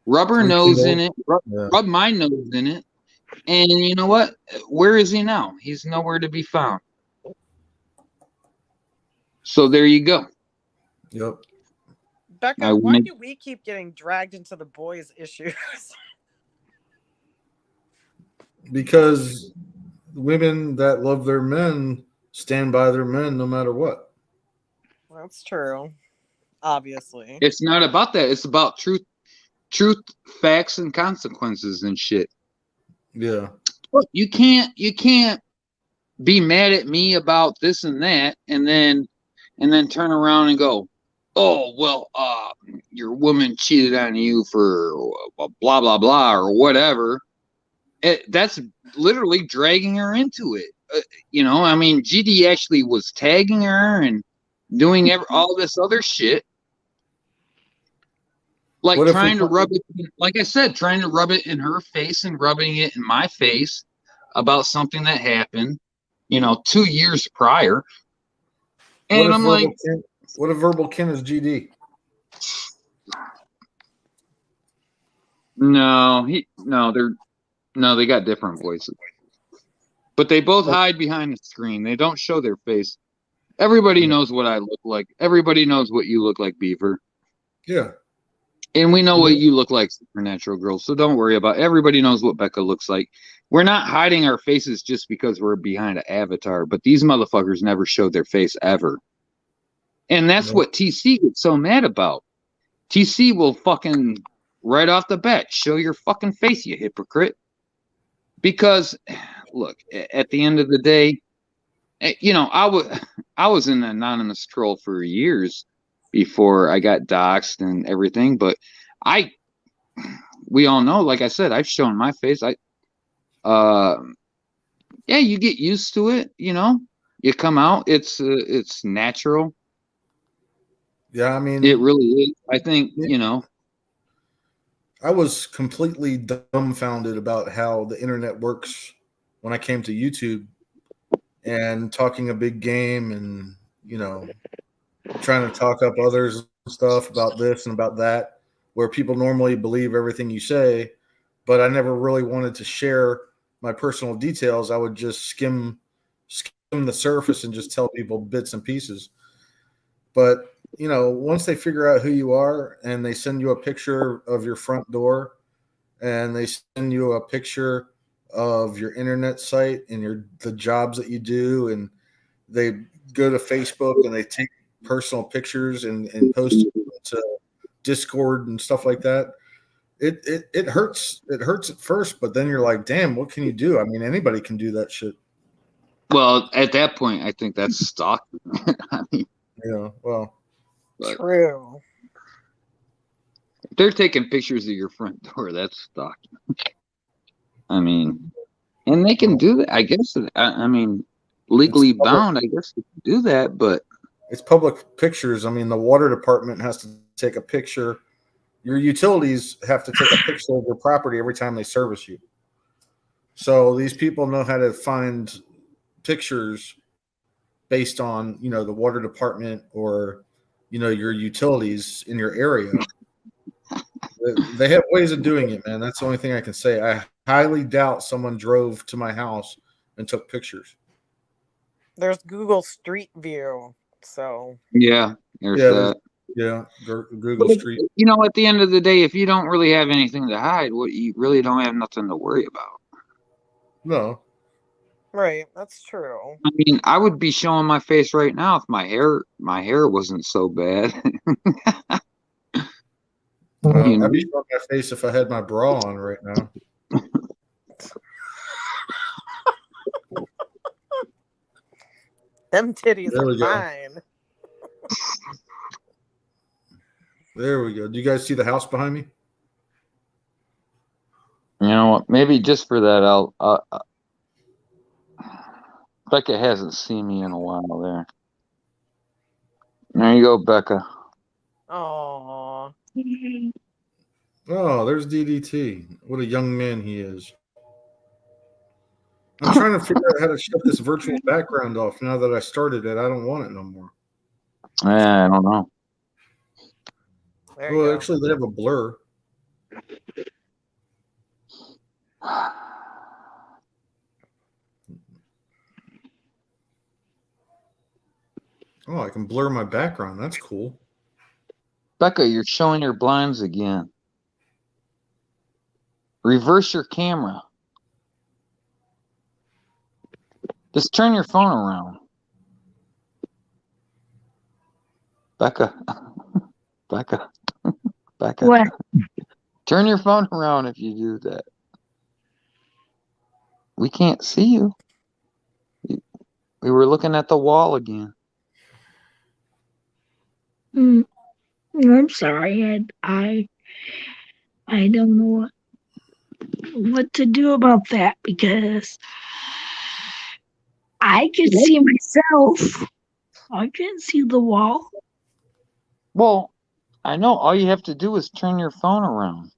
rub her nose in it, rub my nose in it. And you know what? Where is he now? He's nowhere to be found. So there you go. Yep. Becca, why do we keep getting dragged into the boys' issues? Because women that love their men stand by their men no matter what. That's true. Obviously. It's not about that. It's about truth, facts, and consequences and shit. Yeah. Look, you can't be mad at me about this and that and then turn around and go, oh, well, your woman cheated on you for blah, blah, blah, or whatever. That's literally dragging her into it. I mean, GD actually was tagging her and doing all this other shit. Like trying to rub it, like I said, trying to rub it in her face and rubbing it in my face about something that happened, 2 years prior. And I'm like, what a verbal kin is GD? No, they got different voices. But they both hide behind the screen. They don't show their face. Everybody knows what I look like. Everybody knows what you look like, Beaver. Yeah. And we know what you look like, Supernatural Girl. So don't worry about it. Everybody knows what Becca looks like. We're not hiding our faces just because we're behind an avatar. But these motherfuckers never showed their face ever. And that's what TC gets so mad about. TC will fucking right off the bat show your fucking face, you hypocrite. Because, look, at the end of the day, I was an anonymous troll for years before I got doxxed and everything. But we all know, like I said, I've shown my face. You get used to it. You come out. It's natural. Yeah, I mean, it really is. I think, I was completely dumbfounded about how the internet works when I came to YouTube and talking a big game and, trying to talk up others and stuff about this and about that, where people normally believe everything you say, but I never really wanted to share my personal details. I would just skim the surface and just tell people bits and pieces. But once they figure out who you are and they send you a picture of your front door and they send you a picture of your internet site and the jobs that you do, and they go to Facebook and they take personal pictures and post it to Discord and stuff like that, it hurts. It hurts at first, but then you're like, damn, what can you do? I mean, anybody can do that shit. Well, at that point, I think that's stalking. I mean, well. True. If they're taking pictures of your front door, that's stalking. I mean, and they can do that. I guess. I mean, legally bound. I guess they can do that, but it's public pictures. I mean, the water department has to take a picture. Your utilities have to take a picture of your property every time they service you. So these people know how to find pictures based on, the water department or, your utilities in your area. They have ways of doing it, man. That's the only thing I can say. I highly doubt someone drove to my house and took pictures. There's Google Street View. So yeah, there's that. Yeah, Google Street. At the end of the day, if you don't really have anything to hide, you really don't have nothing to worry about. No. Right, that's true. I mean, I would be showing my face right now if my hair wasn't so bad. I'd be showing my face if I had my bra on right now. Them titties There are we go. fine. There we go. Do you guys see the house behind me? You know what? Maybe just for that, Becca hasn't seen me in a while there. There you go, Becca. Oh, Oh, there's DDT. What a young man he is. I'm trying to figure out how to shut this virtual background off now that I started it. I don't want it no more. Yeah, I don't know. there you Well, go. actually, they have a blur. Oh, I can blur my background. That's cool. Becca, you're showing your blinds again. Reverse your camera. Just turn your phone around. Becca. Becca. Becca. What? Turn your phone around if you do that. We can't see you. We were looking at the wall again. I'm sorry. I don't know what to do about that because I can see myself. I can see the wall. Well, I know all you have to do is turn your phone around.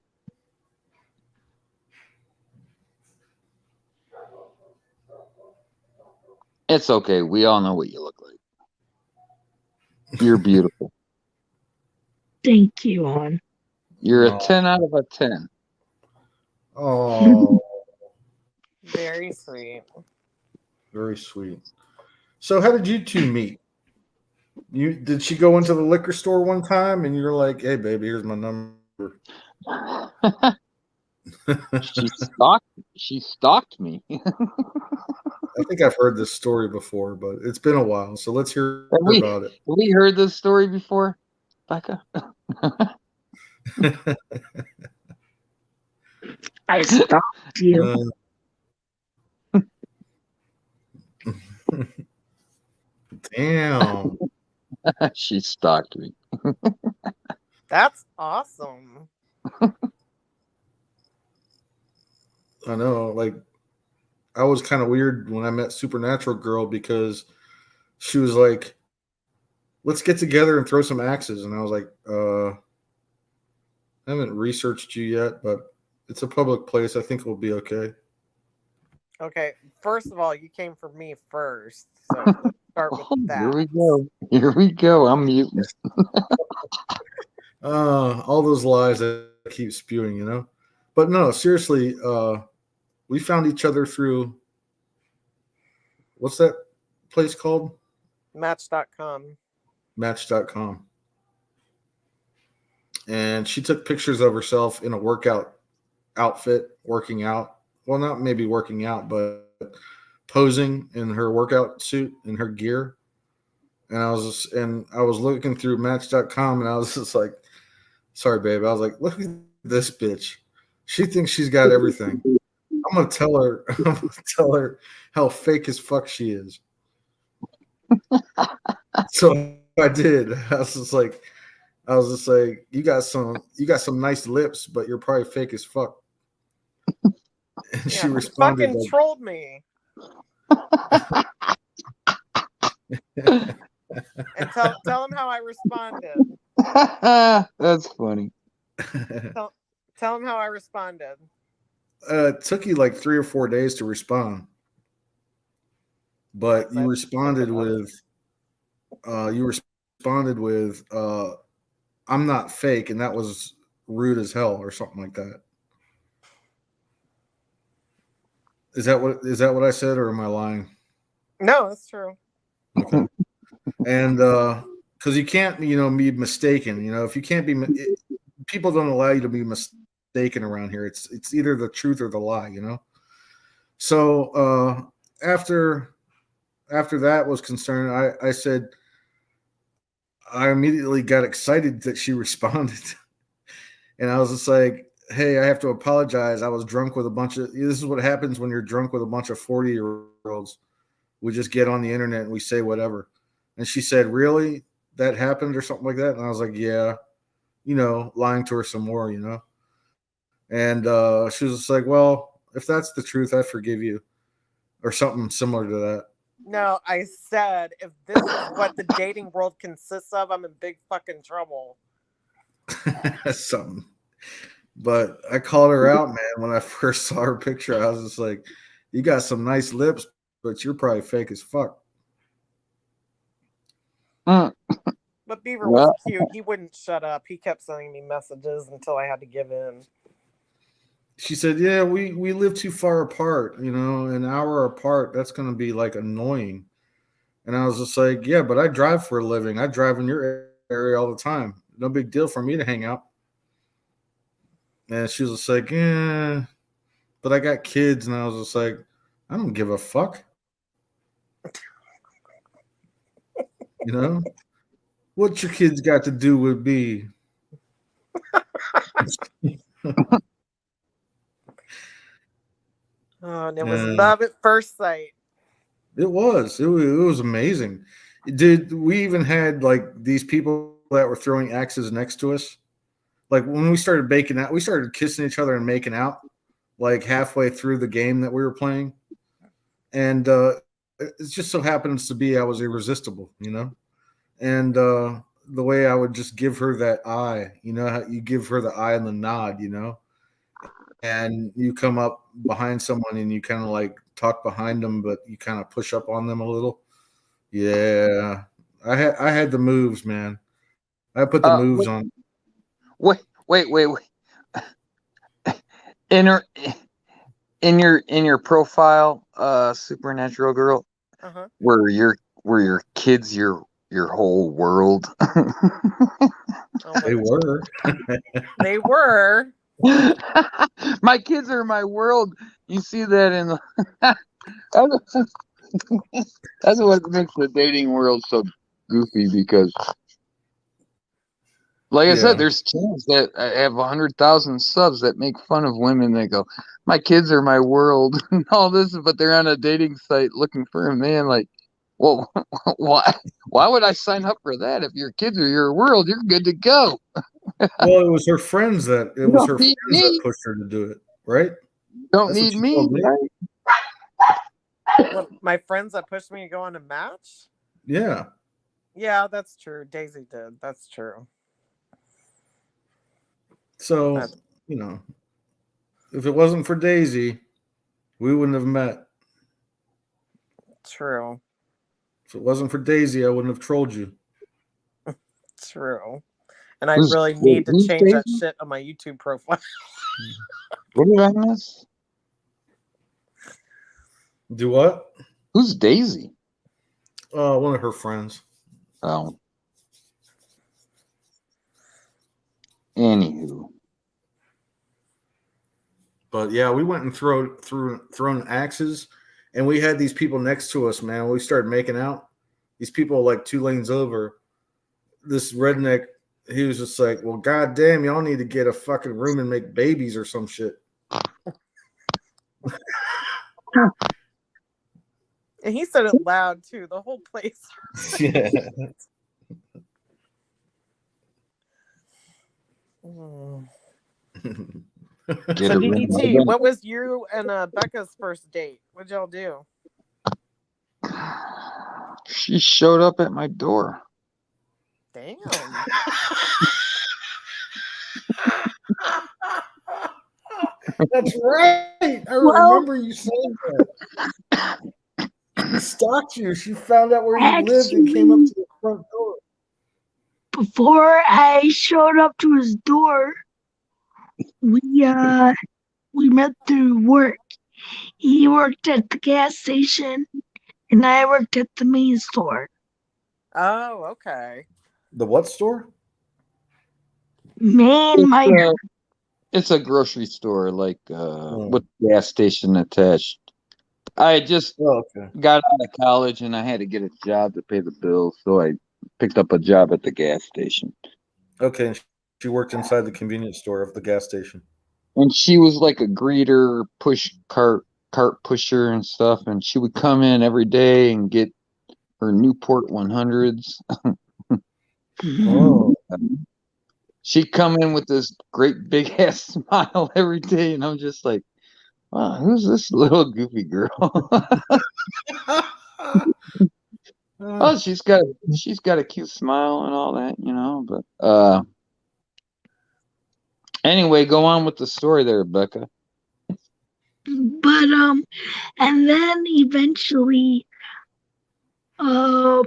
It's okay. We all know what you look like. You're beautiful. Thank you, hon. You're Oh. a 10 out of a 10. Oh, Very sweet. very sweet. So, how did you two meet? Did she go into the liquor store one time and you're like, "Hey, baby, here's my number." She stalked me. I think I've heard this story before, but it's been a while, so let's hear about it. Have we heard this story before, Becca? I stopped you. Damn. She stalked me. That's awesome. I know. Like, I was kind of weird when I met Supernatural Girl because she was like, "Let's get together and throw some axes," and I was like, I haven't researched you yet, but it's a public place. I think we'll be okay." Okay, first of all, you came for me first, so let's start with that. Here we go. Here we go. I'm muting. All those lies that I keep spewing, you know. But no, seriously, we found each other through what's that place called? Match.com. Match.com. And she took pictures of herself in a workout outfit, working out. Well, not maybe working out, but posing in her workout suit and her gear. And I was looking through Match.com, and I was just like, "Sorry, babe." I was like, "Look at this bitch. She thinks she's got everything. I'm gonna tell her how fake as fuck she is." So I did. I was just like, "You got some nice lips, but you're probably fake as fuck." And she responded, fucking like, trolled me. And tell him how I responded. That's funny. Tell him how I responded. It took you like 3 or 4 days to respond, but you responded with, "I'm not fake," and that was rude as hell or something like that. Is that what I said, or am I lying? No, that's true. Okay. And because you can't, be mistaken. If you can't be, people don't allow you to be mistaken around here. It's either the truth or the lie. So after that was concerned, I said, I immediately got excited that she responded, and I was just like, hey, I have to apologize. I was drunk with a bunch of. This is what happens when you're drunk with a bunch of 40-year-olds. We just get on the internet and we say whatever. And she said, really? That happened or something like that? And I was like, yeah, lying to her some more, And she was just like, well, if that's the truth, I forgive you, or something similar to that. No, I said if this is what the dating world consists of, I'm in big fucking trouble. Something. But I called her out, man. When I first saw her picture, I was just like, you got some nice lips, but you're probably fake as fuck. But Beaver was Well, cute. He wouldn't shut up. He kept sending me messages until I had to give in. She said, yeah, we live too far apart, an hour apart. That's going to be like annoying. And I was just like, yeah, but I drive for a living. I drive in your area all the time. No big deal for me to hang out. And she was just like, yeah, but I got kids. And I was just like, I don't give a fuck. What your kids got to do with me? Oh, and it was love at first sight. It was. It was amazing. We even had like these people that were throwing axes next to us. Like when we started baking out, we started kissing each other and making out like halfway through the game that we were playing. And it just so happens to be I was irresistible, And the way I would just give her that eye, how you give her the eye and the nod, and you come up behind someone and you kind of like talk behind them, but you kind of push up on them a little. Yeah, I had the moves, man. I put the moves on. Wait. In your profile, Supernatural Girl, were your kids your whole world? They were. They were. My kids are my world. You see that in the that's what makes the dating world so goofy, because like I said, there's channels that have 100,000 subs that make fun of women. They go, my kids are my world and all this, but they're on a dating site looking for a man. Like, well, why would I sign up for that? If your kids are your world, you're good to go. Well, it was her friends that pushed her to do it, right? Don't need me. What, my friends that pushed me to go on a match? Yeah. Yeah, that's true. Daisy did. That's true. So, if it wasn't for Daisy, we wouldn't have met. True. If it wasn't for Daisy, I wouldn't have trolled you. True. And I really need to change that shit on my YouTube profile. What did I miss? Do what? Who's Daisy? One of her friends. Oh. Anywho. But yeah, we went and thrown axes, and we had these people next to us, man. We started making out. These people like 2 lanes over. This redneck, he was just like, well, goddamn, y'all need to get a fucking room and make babies or some shit. And he said it loud too. The whole place. Yeah. So DDT, what was you and Becca's first date? What'd y'all do? She showed up at my door. Damn. That's right. I remember you saying that. She stalked you. She found out where you lived and came up to the front door. Before I showed up to his door, we met through work. He worked at the gas station, and I worked at the main store. Oh, okay. The what store? Main minor. It's a grocery store, like with gas station attached. I just got out of college and I had to get a job to pay the bills, so I picked up a job at the gas station. Okay, she worked inside the convenience store of the gas station. and she was like a greeter, cart pusher and stuff, and she would come in every day and get her Newport 100s. Oh, She'd come in with this great big ass smile every day, and I'm just like, wow, who's this little goofy girl? Oh, she's got a cute smile and all that, but anyway, go on with the story there, Becca. But and then eventually, uh,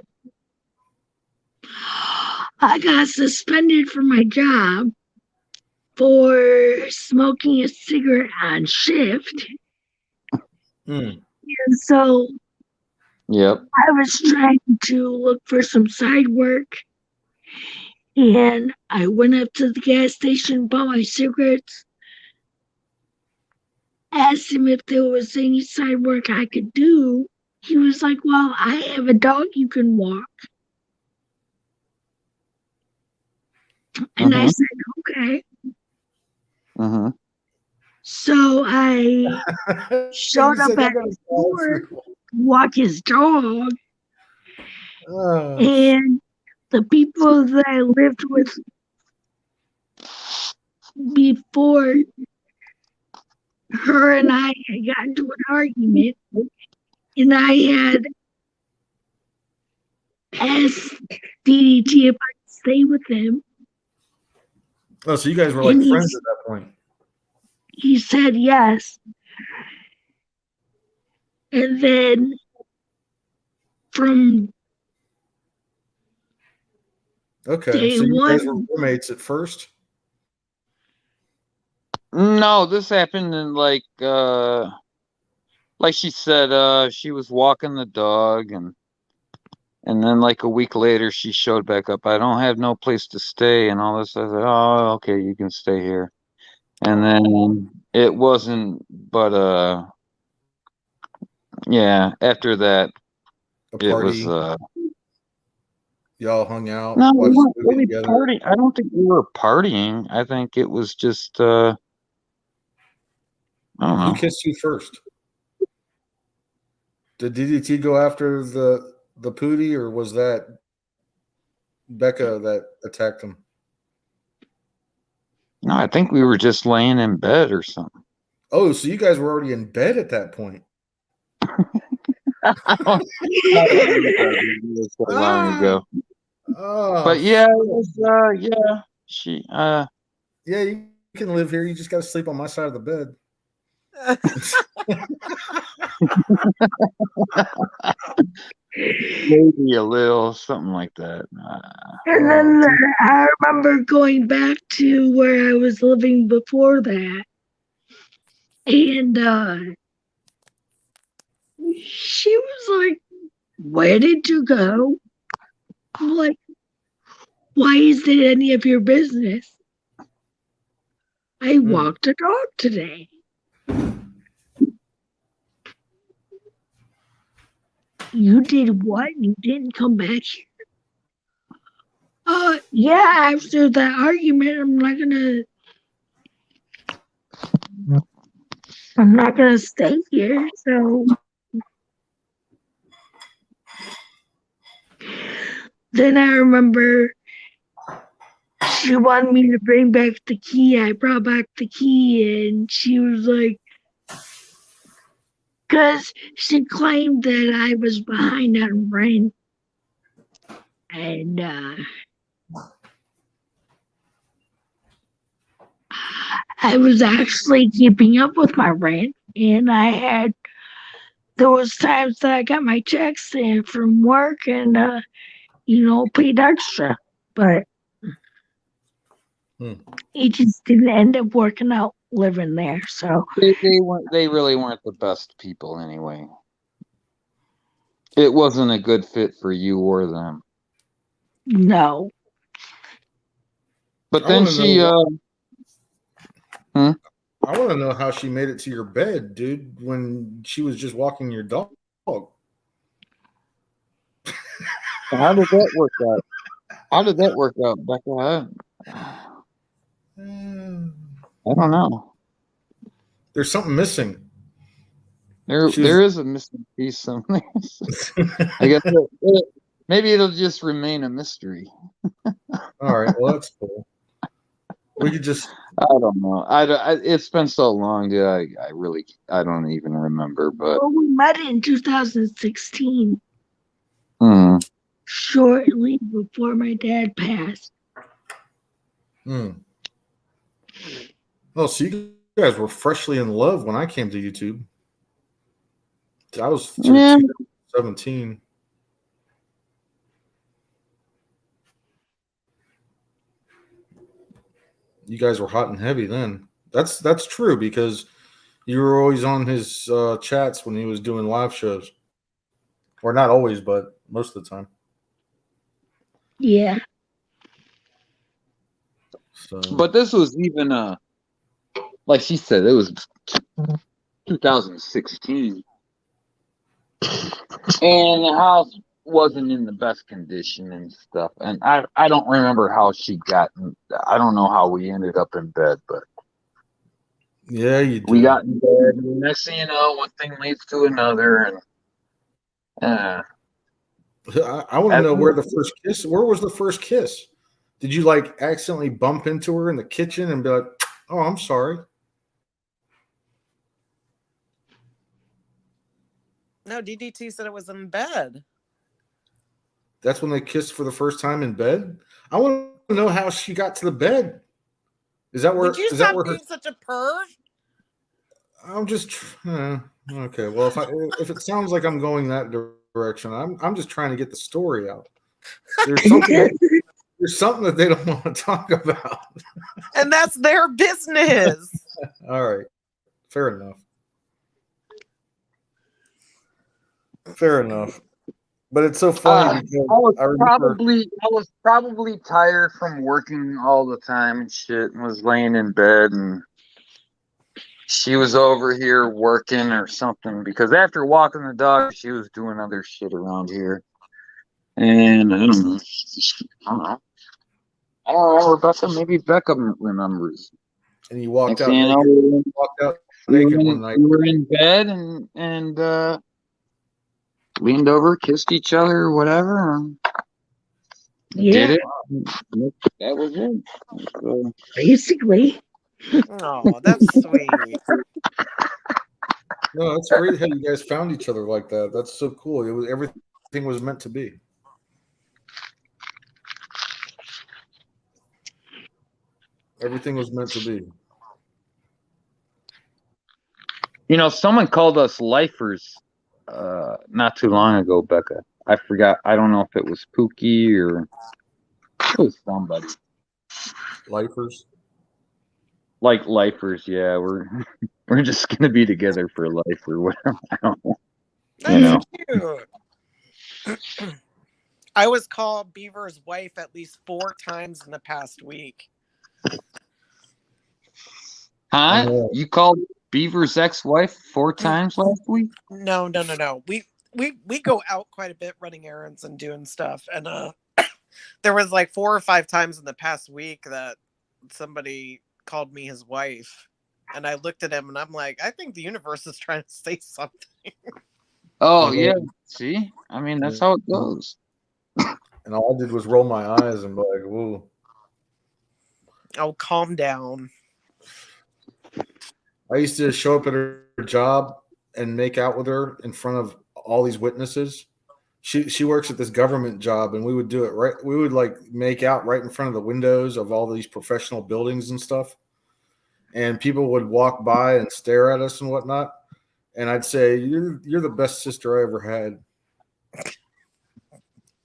I got suspended from my job for smoking a cigarette on shift. Mm. And so Yep. I was trying to look for some side work. And I went up to the gas station, bought my cigarettes, asked him if there was any side work I could do. He was like, well, I have a dog you can walk. And I said, okay. Mm-hmm. So I showed up at his door to walk his dog. Oh, And the people that I lived with before her and I had gotten into an argument, and I had asked DDT if I could stay with him. oh, so you guys were like And friends at that point. he said yes. And then from Okay, day so you guys were one, roommates at first. No, this happened in like she said, she was walking the dog, and then like a week later she showed back up. I don't have no place to stay and all this. I said, oh, okay, you can stay here. And then it wasn't, but yeah, after that A it party. was Y'all hung out. no, we Watched weren't the movie really together. partying. I don't think we were partying. I think it was just I don't Who know. kissed you first? Did DDT go after the pootie, or was that Becca that attacked him? No, I think we were just laying in bed or something. Oh, so you guys were already in bed at that point. So long ago. Oh, But yeah, it was yeah. She yeah, you can live here. You just got to sleep on my side of the bed. maybe a little something like that. and then I remember going back to where I was living before that. And she was like, where did you go? I'm like, why is it any of your business? I walked a dog today. You did what? You didn't come back here? Yeah, after that argument, I'm not gonna stay here, so then I remember she wanted me to bring back the key. I brought back the key, and she was like, because she claimed that I was behind on rent. And I was actually keeping up with my rent, and there was times that I got my checks in from work and paid extra, but it just didn't end up working out living there. So they really weren't the best people anyway. It wasn't a good fit for you or them. no. But then she I want to know how she made it to your bed, dude, when she was just walking your dog. How did that work out? How did that work out, Becca? I don't know. There's something missing. There is a missing piece somewhere. I guess maybe it'll just remain a mystery. All right, well that's cool. We could just. I don't know. It's been so long, dude. I don't even remember. But Well, we met in 2016, hmm. shortly before my dad passed. Oh, so you guys were freshly in love when I came to YouTube. I was 17. You guys were hot and heavy then. That's true because you were always on his chats when he was doing live shows, or not always, but most of the time. Yeah. So, But this was even like she said, it was 2016, and the house wasn't in the best condition and stuff. And I don't remember how she got. I don't know how we ended up in bed, but yeah, you do. we got in bed. And the next thing you know, one thing leads to another, and I want to know where the first kiss. Where was the first kiss? Did you like accidentally bump into her in the kitchen and be like, "Oh, I'm sorry"? No, DDT said it was in bed. That's when they kissed for the first time in bed. I want to know how she got to the bed. Is that where? Would you Is that stop where being such a perv? I'm just okay. Well, if it sounds like I'm going that direction, I'm just trying to get the story out. There's something that they don't want to talk about, and that's their business. All right, fair enough. Fair enough. But it's so funny because I was probably tired from working all the time and shit, and was laying in bed, and she was over here working or something, because after walking the dog, she was doing other shit around here. And I don't know. I don't know, Rebecca. Maybe Becca remembers. And you walked Next out thing you naked. know, Walked out naked one night. we were in bed and leaned over, kissed each other, or whatever. And Yeah. did it. That was it. So, Basically. Oh, that's sweet. No, that's great how you guys found each other like that. That's so cool. It was everything was meant to be. Everything was meant to be. you know, someone called us lifers not too long ago, Becca. I forgot. I don't know if it was Pookie or it was somebody. Lifers. Like lifers, yeah. We're just gonna be together for life or whatever. I don't know. That's cute. I was called Beaver's wife at least 4 times in the past week. Huh? You called Beaver's ex-wife 4 times last week? No. We go out quite a bit running errands and doing stuff, and there was like 4 or 5 times in the past week that somebody called me his wife, and I looked at him and I'm like, I think the universe is trying to say something. Oh yeah. See? I mean, that's how it goes. And all I did was roll my eyes and be like, whoa. Oh, calm down. I used to show up at her job and make out with her in front of all these witnesses. She works at this government job, and we would do it right. We would like make out right in front of the windows of all these professional buildings and stuff. And people would walk by and stare at us and whatnot. And I'd say, "You're the best sister I ever had."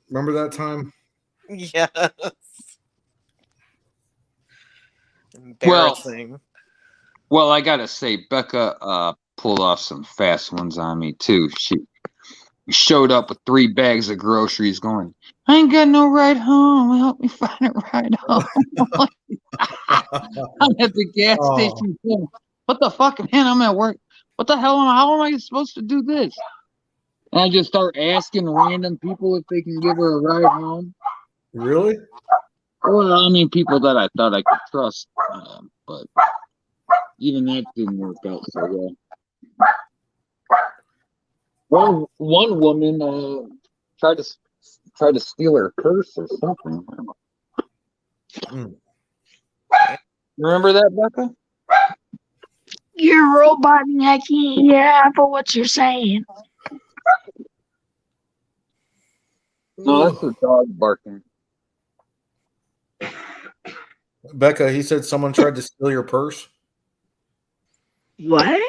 Remember that time? Yes. Embarrassing. Well, I gotta say, Becca pulled off some fast ones on me too. She showed up with 3 bags of groceries, going, "I ain't got no ride home. Help me find a ride home." I'm at the gas station. Going, what the fuck, man? I'm at work. What the hell? How am I supposed to do this? And I just start asking random people if they can give her a ride home. Really? Well, I mean, people that I thought I could trust, but even that didn't work out so well. One woman tried to steal her purse or something. Mm. Remember that, Becca? You're roboting. I can't hear half of what you're saying. No, that's the dog barking. Becca, he said someone tried to steal your purse. What?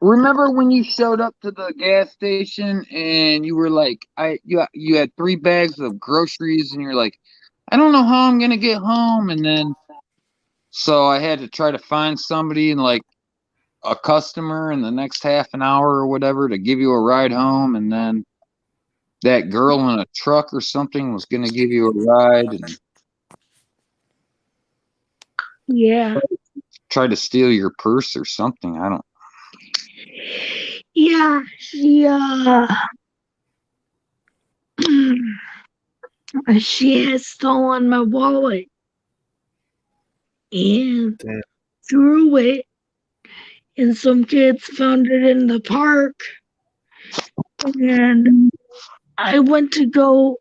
Remember when you showed up to the gas station and you were like, you had 3 bags of groceries and you're like, I don't know how I'm gonna get home, and then so I had to try to find somebody and like a customer in the next half an hour or whatever to give you a ride home, and then that girl in a truck or something was gonna give you a ride and Yeah. try to steal your purse or something. I don't. Yeah. She has stolen my wallet and Damn. threw it, and some kids found it in the park. And I went to go.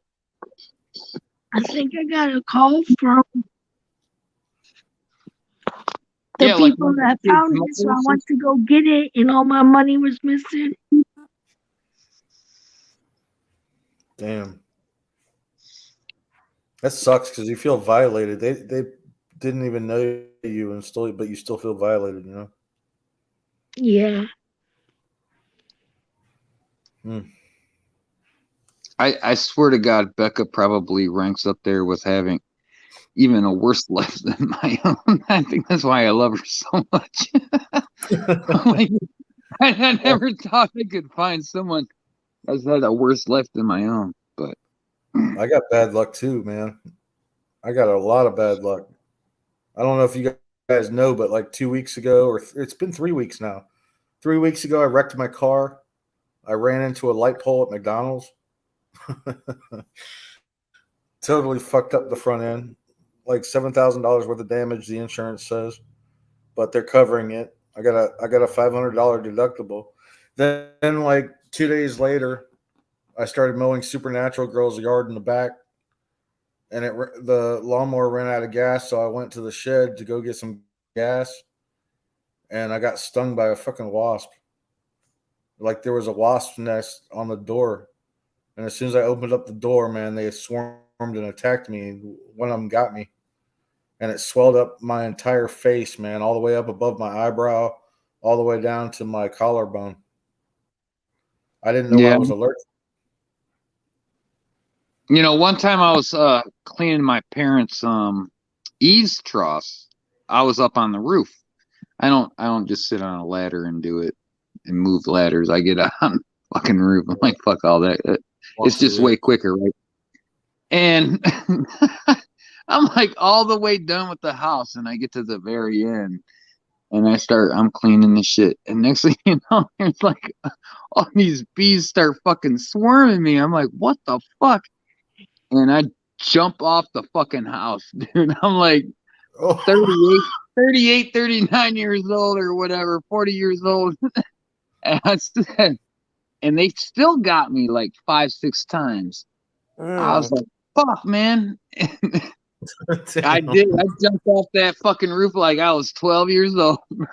I think I got a call from the Yeah, like people when that the kids' found it, so I mothers. went to go get it, and all my money was missing. Damn. That sucks because you feel violated. They didn't even know you and still, but you still feel violated. You know. Yeah. Mm. I swear to God, Becca probably ranks up there with having even a worse life than my own. I think that's why I love her so much. Like, I never thought I could find someone that's had a worse life than my own. But I got bad luck too, man. I got a lot of bad luck. I don't know if you guys know, but like 2 weeks ago, or it's been 3 weeks now. 3 weeks ago, I wrecked my car. I ran into a light pole at McDonald's. Totally fucked up the front end. Like $7,000 worth of damage, the insurance says, but they're covering it. I got a $500 deductible. Then like 2 days later, I started mowing Supernatural Girl's yard in the back, and the lawnmower ran out of gas, so I went to the shed to go get some gas, and I got stung by a fucking wasp. Like there was a wasp nest on the door, and as soon as I opened up the door, man, they swarmed and attacked me. One of them got me, and it swelled up my entire face, man, all the way up above my eyebrow, all the way down to my collarbone. I didn't know I yeah, was allergic. one time I was cleaning my parents' eaves troughs. I was up on the roof. I don't just sit on a ladder and do it and move ladders. I get on the fucking roof. I'm like, fuck all that. It's just way quicker, right? And I'm like all the way done with the house, and I get to the very end, and I'm cleaning the shit, and next thing you know, there's like all these bees start fucking swarming me. I'm like, what the fuck? And I jump off the fucking house, dude. I'm like Oh. 38, 39 years old or whatever, 40 years old. And they still got me like 5, 6 times. I was like, fuck, man. I did. I jumped off that fucking roof like I was 12 years old, bro.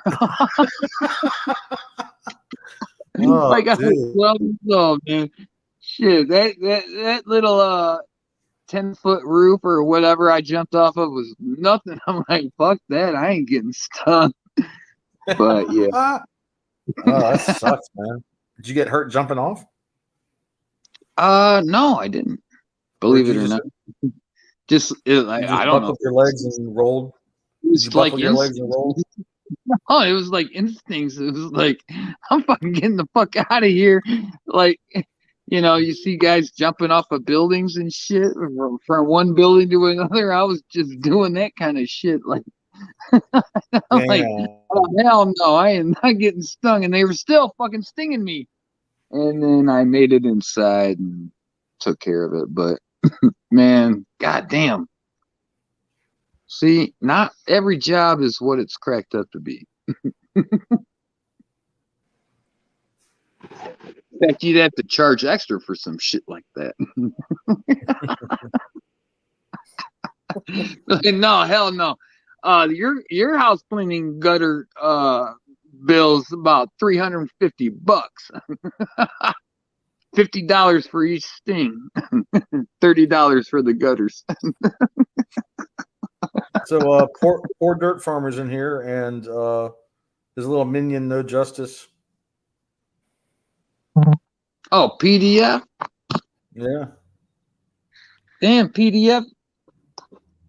Like I was 12 years old, man. Shit, that little 10-foot roof or whatever I jumped off of was nothing. I'm like, fuck that. I ain't getting stung. But yeah. Oh, that sucks, man. Did you get hurt jumping off? No, I didn't. Believe it or not. I don't know. Buckled your legs and rolled. Did you buckle your legs and roll? Oh, it was like instincts. It was like, I'm fucking getting the fuck out of here. Like, you see guys jumping off of buildings and shit from one building to another. I was just doing that kind of shit. Like, I'm like, oh, hell no, I am not getting stung. And they were still fucking stinging me. And then I made it inside and took care of it. But man, goddamn. See, not every job is what it's cracked up to be. In fact, you'd have to charge extra for some shit like that. No, hell no. Your house cleaning gutter bill's about $350. $50 for each sting. $30 for the gutters. So poor dirt farmers in here, and his little minion, No Justice. Oh, PDF. Yeah. Damn, PDF.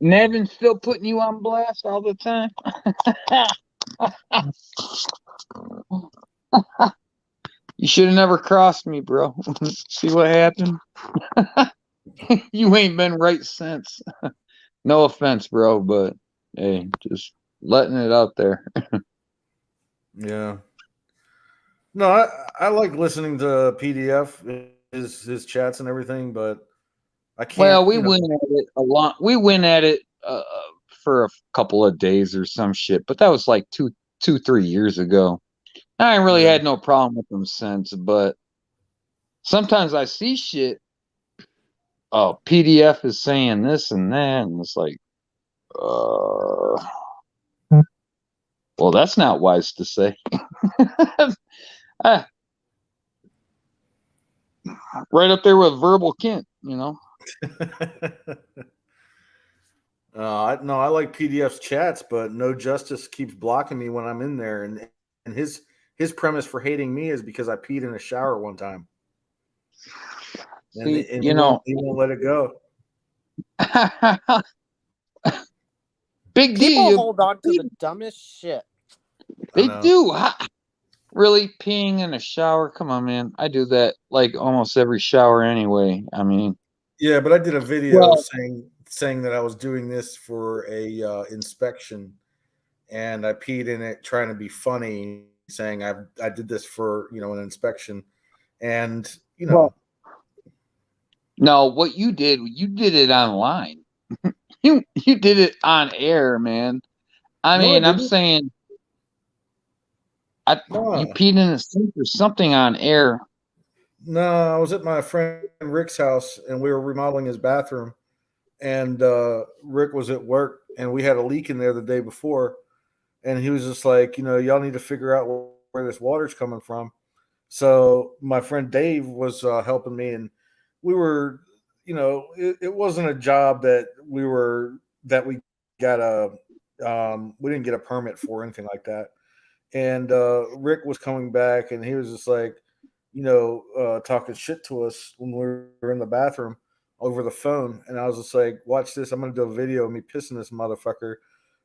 Nevin's still putting you on blast all the time. You should have never crossed me, bro. See what happened? You ain't been right since. No offense, bro, but hey, just letting it out there. Yeah. No, I like listening to PDF, his chats and everything, but I can't. Well, we went at it a lot. We went at it for a couple of days or some shit, but that was like 3 years ago. I ain't really had no problem with them since, but sometimes I see shit. Oh, PDF is saying this and that, and it's like, well, that's not wise to say. Right up there with verbal Kent, you know. No, I like PDF's chats, but No Justice keeps blocking me when I'm in there, and his premise for hating me is because I peed in a shower one time. And, See, and you know, he won't let it go. Big People deal. hold on to the dumbest shit. They do. Really, peeing in a shower? Come on, man. I do that like almost every shower anyway. I mean, yeah, but I did a video saying that I was doing this for a inspection, and I peed in it trying to be funny, saying I did this for an inspection, and no, what you did it online. you did it on air, man. I mean, I'm saying, you peed in a sink or something on air. No, I was at my friend Rick's house, and we were remodeling his bathroom, and Rick was at work, and we had a leak in there the day before, and he was just like, y'all need to figure out where this water's coming from. So my friend Dave was helping me, and we were, it wasn't a job that we got we didn't get a permit for or anything like that. And Rick was coming back, and he was just like, talking shit to us when we were in the bathroom over the phone. And I was just like, watch this. I'm going to do a video of me pissing this motherfucker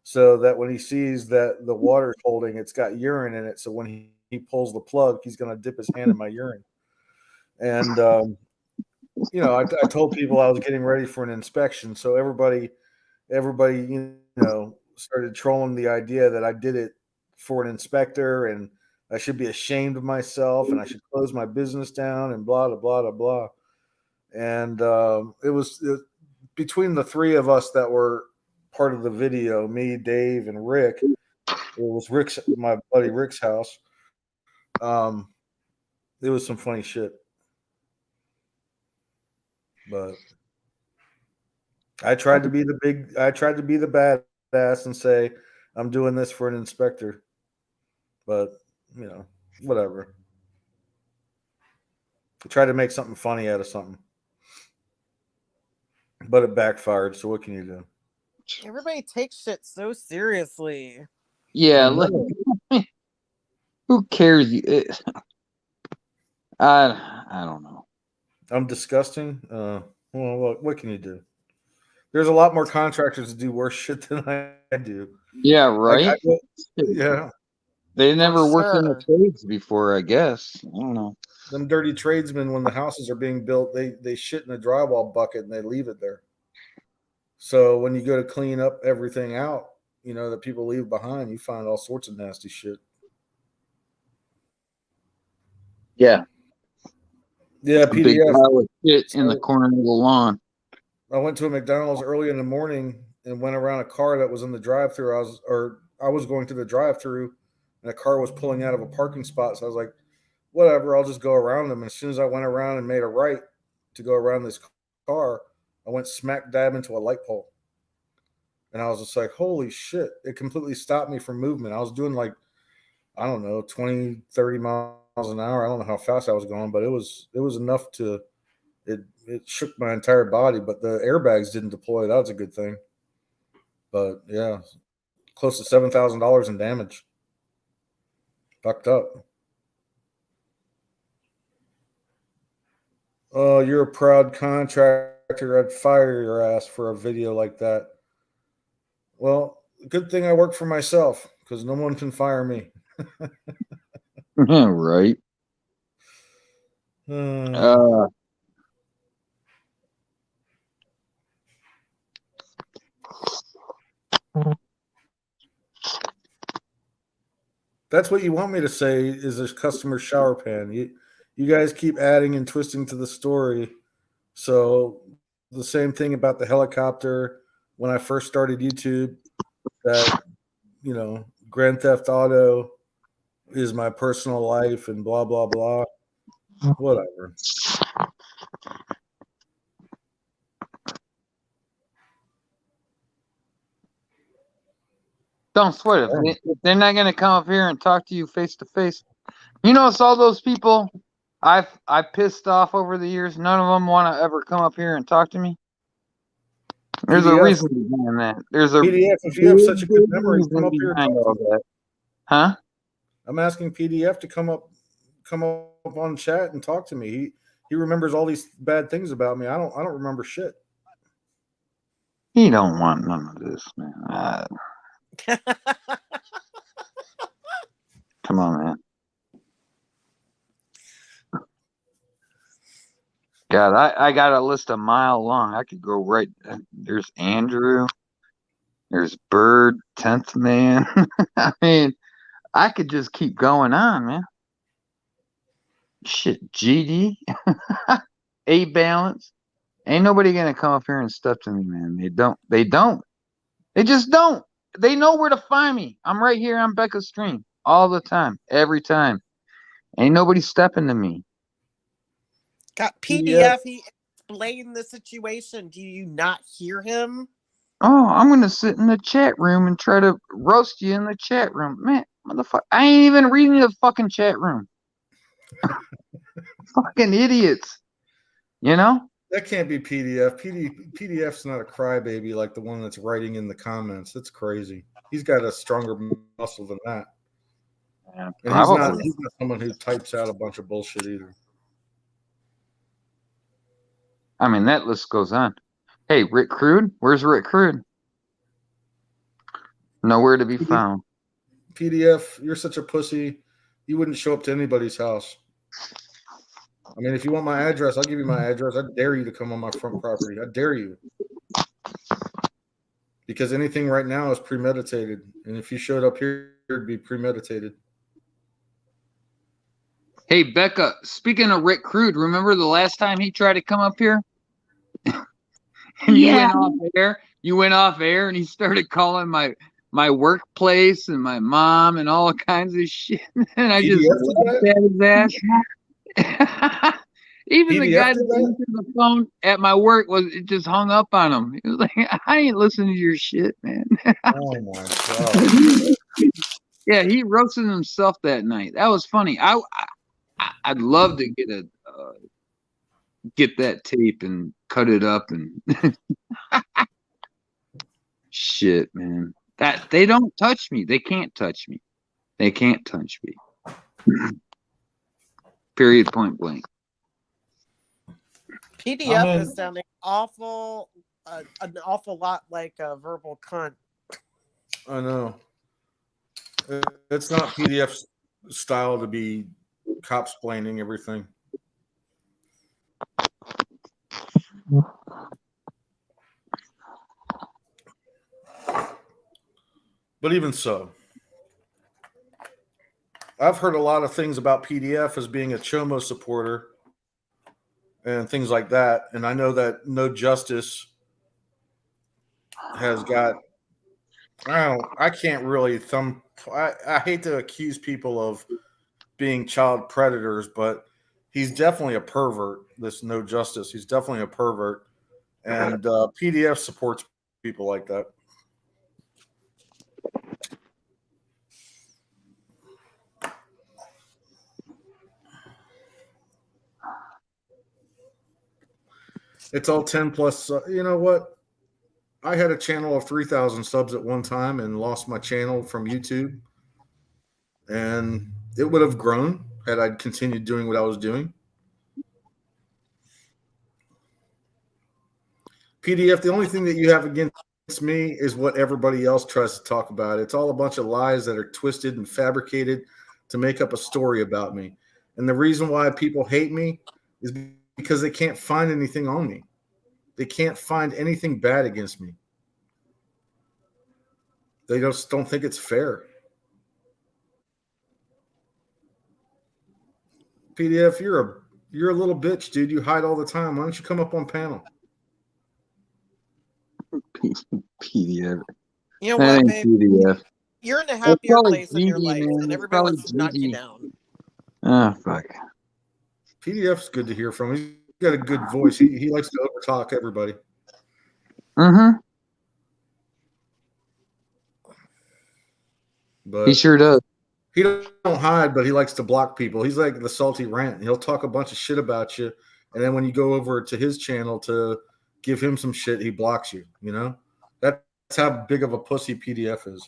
so that when he sees that the water's holding, it's got urine in it. So when he pulls the plug, he's going to dip his hand in my urine. And, I told people I was getting ready for an inspection. So everybody, started trolling the idea that I did it for an inspector and I should be ashamed of myself and I should close my business down and blah, blah, blah, blah. And it was between the three of us that were part of the video, me, Dave, and Rick. It was my buddy Rick's house. It was some funny shit. But I tried to be the badass and say, I'm doing this for an inspector. But, whatever. I tried to make something funny out of something. But it backfired, so what can you do? Everybody takes shit so seriously. Yeah, who cares? I don't know. I'm disgusting. Well, what can you do? There's a lot more contractors that do worse shit than I do. Yeah, right. Yeah. They never worked in the trades before, I guess. I don't know. Them dirty tradesmen, when the houses are being built, they shit in a drywall bucket and they leave it there. So when you go to clean up everything out, that people leave behind, you find all sorts of nasty shit. Yeah. Yeah, a PDF. big pile of shit in the corner of the lawn. I went to a McDonald's early in the morning and went around a car that was in the drive-thru. I was going to the drive-thru and a car was pulling out of a parking spot. So I was like, whatever, I'll just go around them. And as soon as I went around and made a right to go around this car, I went smack dab into a light pole. And I was just like, holy shit. It completely stopped me from movement. I was doing like, I don't know, 20, 30 miles an hour. I don't know how fast I was going, but it was enough to, it shook my entire body. But the airbags didn't deploy. That was a good thing. But yeah, close to $7,000 in damage. Fucked up. Oh, you're a proud contractor. I'd fire your ass for a video like that. Well, good thing I work for myself because no one can fire me. Yeah, right. That's what you want me to say is a customer shower pan. You guys keep adding and twisting to the story. So the same thing about the helicopter when I first started YouTube, that, you know, Grand Theft Auto is my personal life and blah, blah, blah. Whatever. Don't sweat it. If they're not gonna come up here and talk to you face to face, you know, it's all those people I pissed off over the years. None of them want to ever come up here and talk to me. There's a reason behind that. There's a PDF. If you have such a good memory, come up here and talk to me. Huh? I'm asking PDF to come up on chat and talk to me. He remembers all these bad things about me. I don't remember shit. He don't want none of this, man. Come on, man. God, I got a list a mile long. I could go right. There's Andrew. There's Bird, 10th Man. I mean, I could just keep going on, man. Shit, GD. A Balance. Ain't nobody gonna come up here and step to me, man. They don't. They just don't. They know where to find me. I'm right here on Becca's stream all the time, every time. Ain't nobody stepping to me. Got PDF. He explained the situation. Do you not hear him? Oh, I'm gonna sit in the chat room and try to roast you in the chat room, man. Motherfucker, I ain't even reading the fucking chat room. Fucking idiots. You know? That can't be PDF. PDF's not a crybaby like the one that's writing in the comments. That's crazy. He's got a stronger muscle than that. Yeah, and he's not someone who types out a bunch of bullshit either. I mean, that list goes on. Hey, Rick Crude? Where's Rick Crude? Nowhere to be found. PDF, you're such a pussy. You wouldn't show up to anybody's house. I mean, if you want my address, I'll give you my address. I dare you to come on my front property. I dare you. Because anything right now is premeditated. And if you showed up here, it'd be premeditated. Hey, Becca, speaking of Rick Crude, remember the last time he tried to come up here? And Yeah. You went off air and he started calling my workplace and my mom and all kinds of shit. And I just laughed at his ass. Even PDF the guy that answered the phone at my work just hung up on him. He was like, I ain't listening to your shit, man. Oh my God. Yeah, he roasted himself that night. That was funny. I'd love to get that tape and cut it up and shit, man. That they don't touch me. They can't touch me. They can't touch me. Period. Point blank. PDF is sounding awful, an awful lot like a verbal cunt. I know. It's not PDF style to be cop-splaining everything. But even so, I've heard a lot of things about PDF as being a Chomo supporter and things like that. And I know that No Justice has got I can't really I hate to accuse people of being child predators, but he's definitely a pervert. This No Justice, he's definitely a pervert, and PDF supports people like that. It's all 10 plus. You know what? I had a channel of 3,000 subs at one time and lost my channel from YouTube, and it would have grown had I continued doing what I was doing. PDF, the only thing that you have against me is what everybody else tries to talk about. It's all a bunch of lies that are twisted and fabricated to make up a story about me. And the reason why people hate me is because they can't find anything on me. They can't find anything bad against me. They just don't think it's fair. PDF, you're a little bitch, dude. You hide all the time. Why don't you come up on panel? PDF. You know what, babe? PDF. You're in a happier probably place in your GD, life, man. and It's everybody probably wants to knock you GD. down. Ah, fuck. PDF's good to hear from. He's got a good voice. He likes to overtalk everybody. Mm-hmm. But He sure does. he don't hide, but he likes to block people. He's like the salty rant. He'll talk a bunch of shit about you, and then when you go over to his channel to give him some shit, he blocks you. You know, that's how big of a pussy PDF is.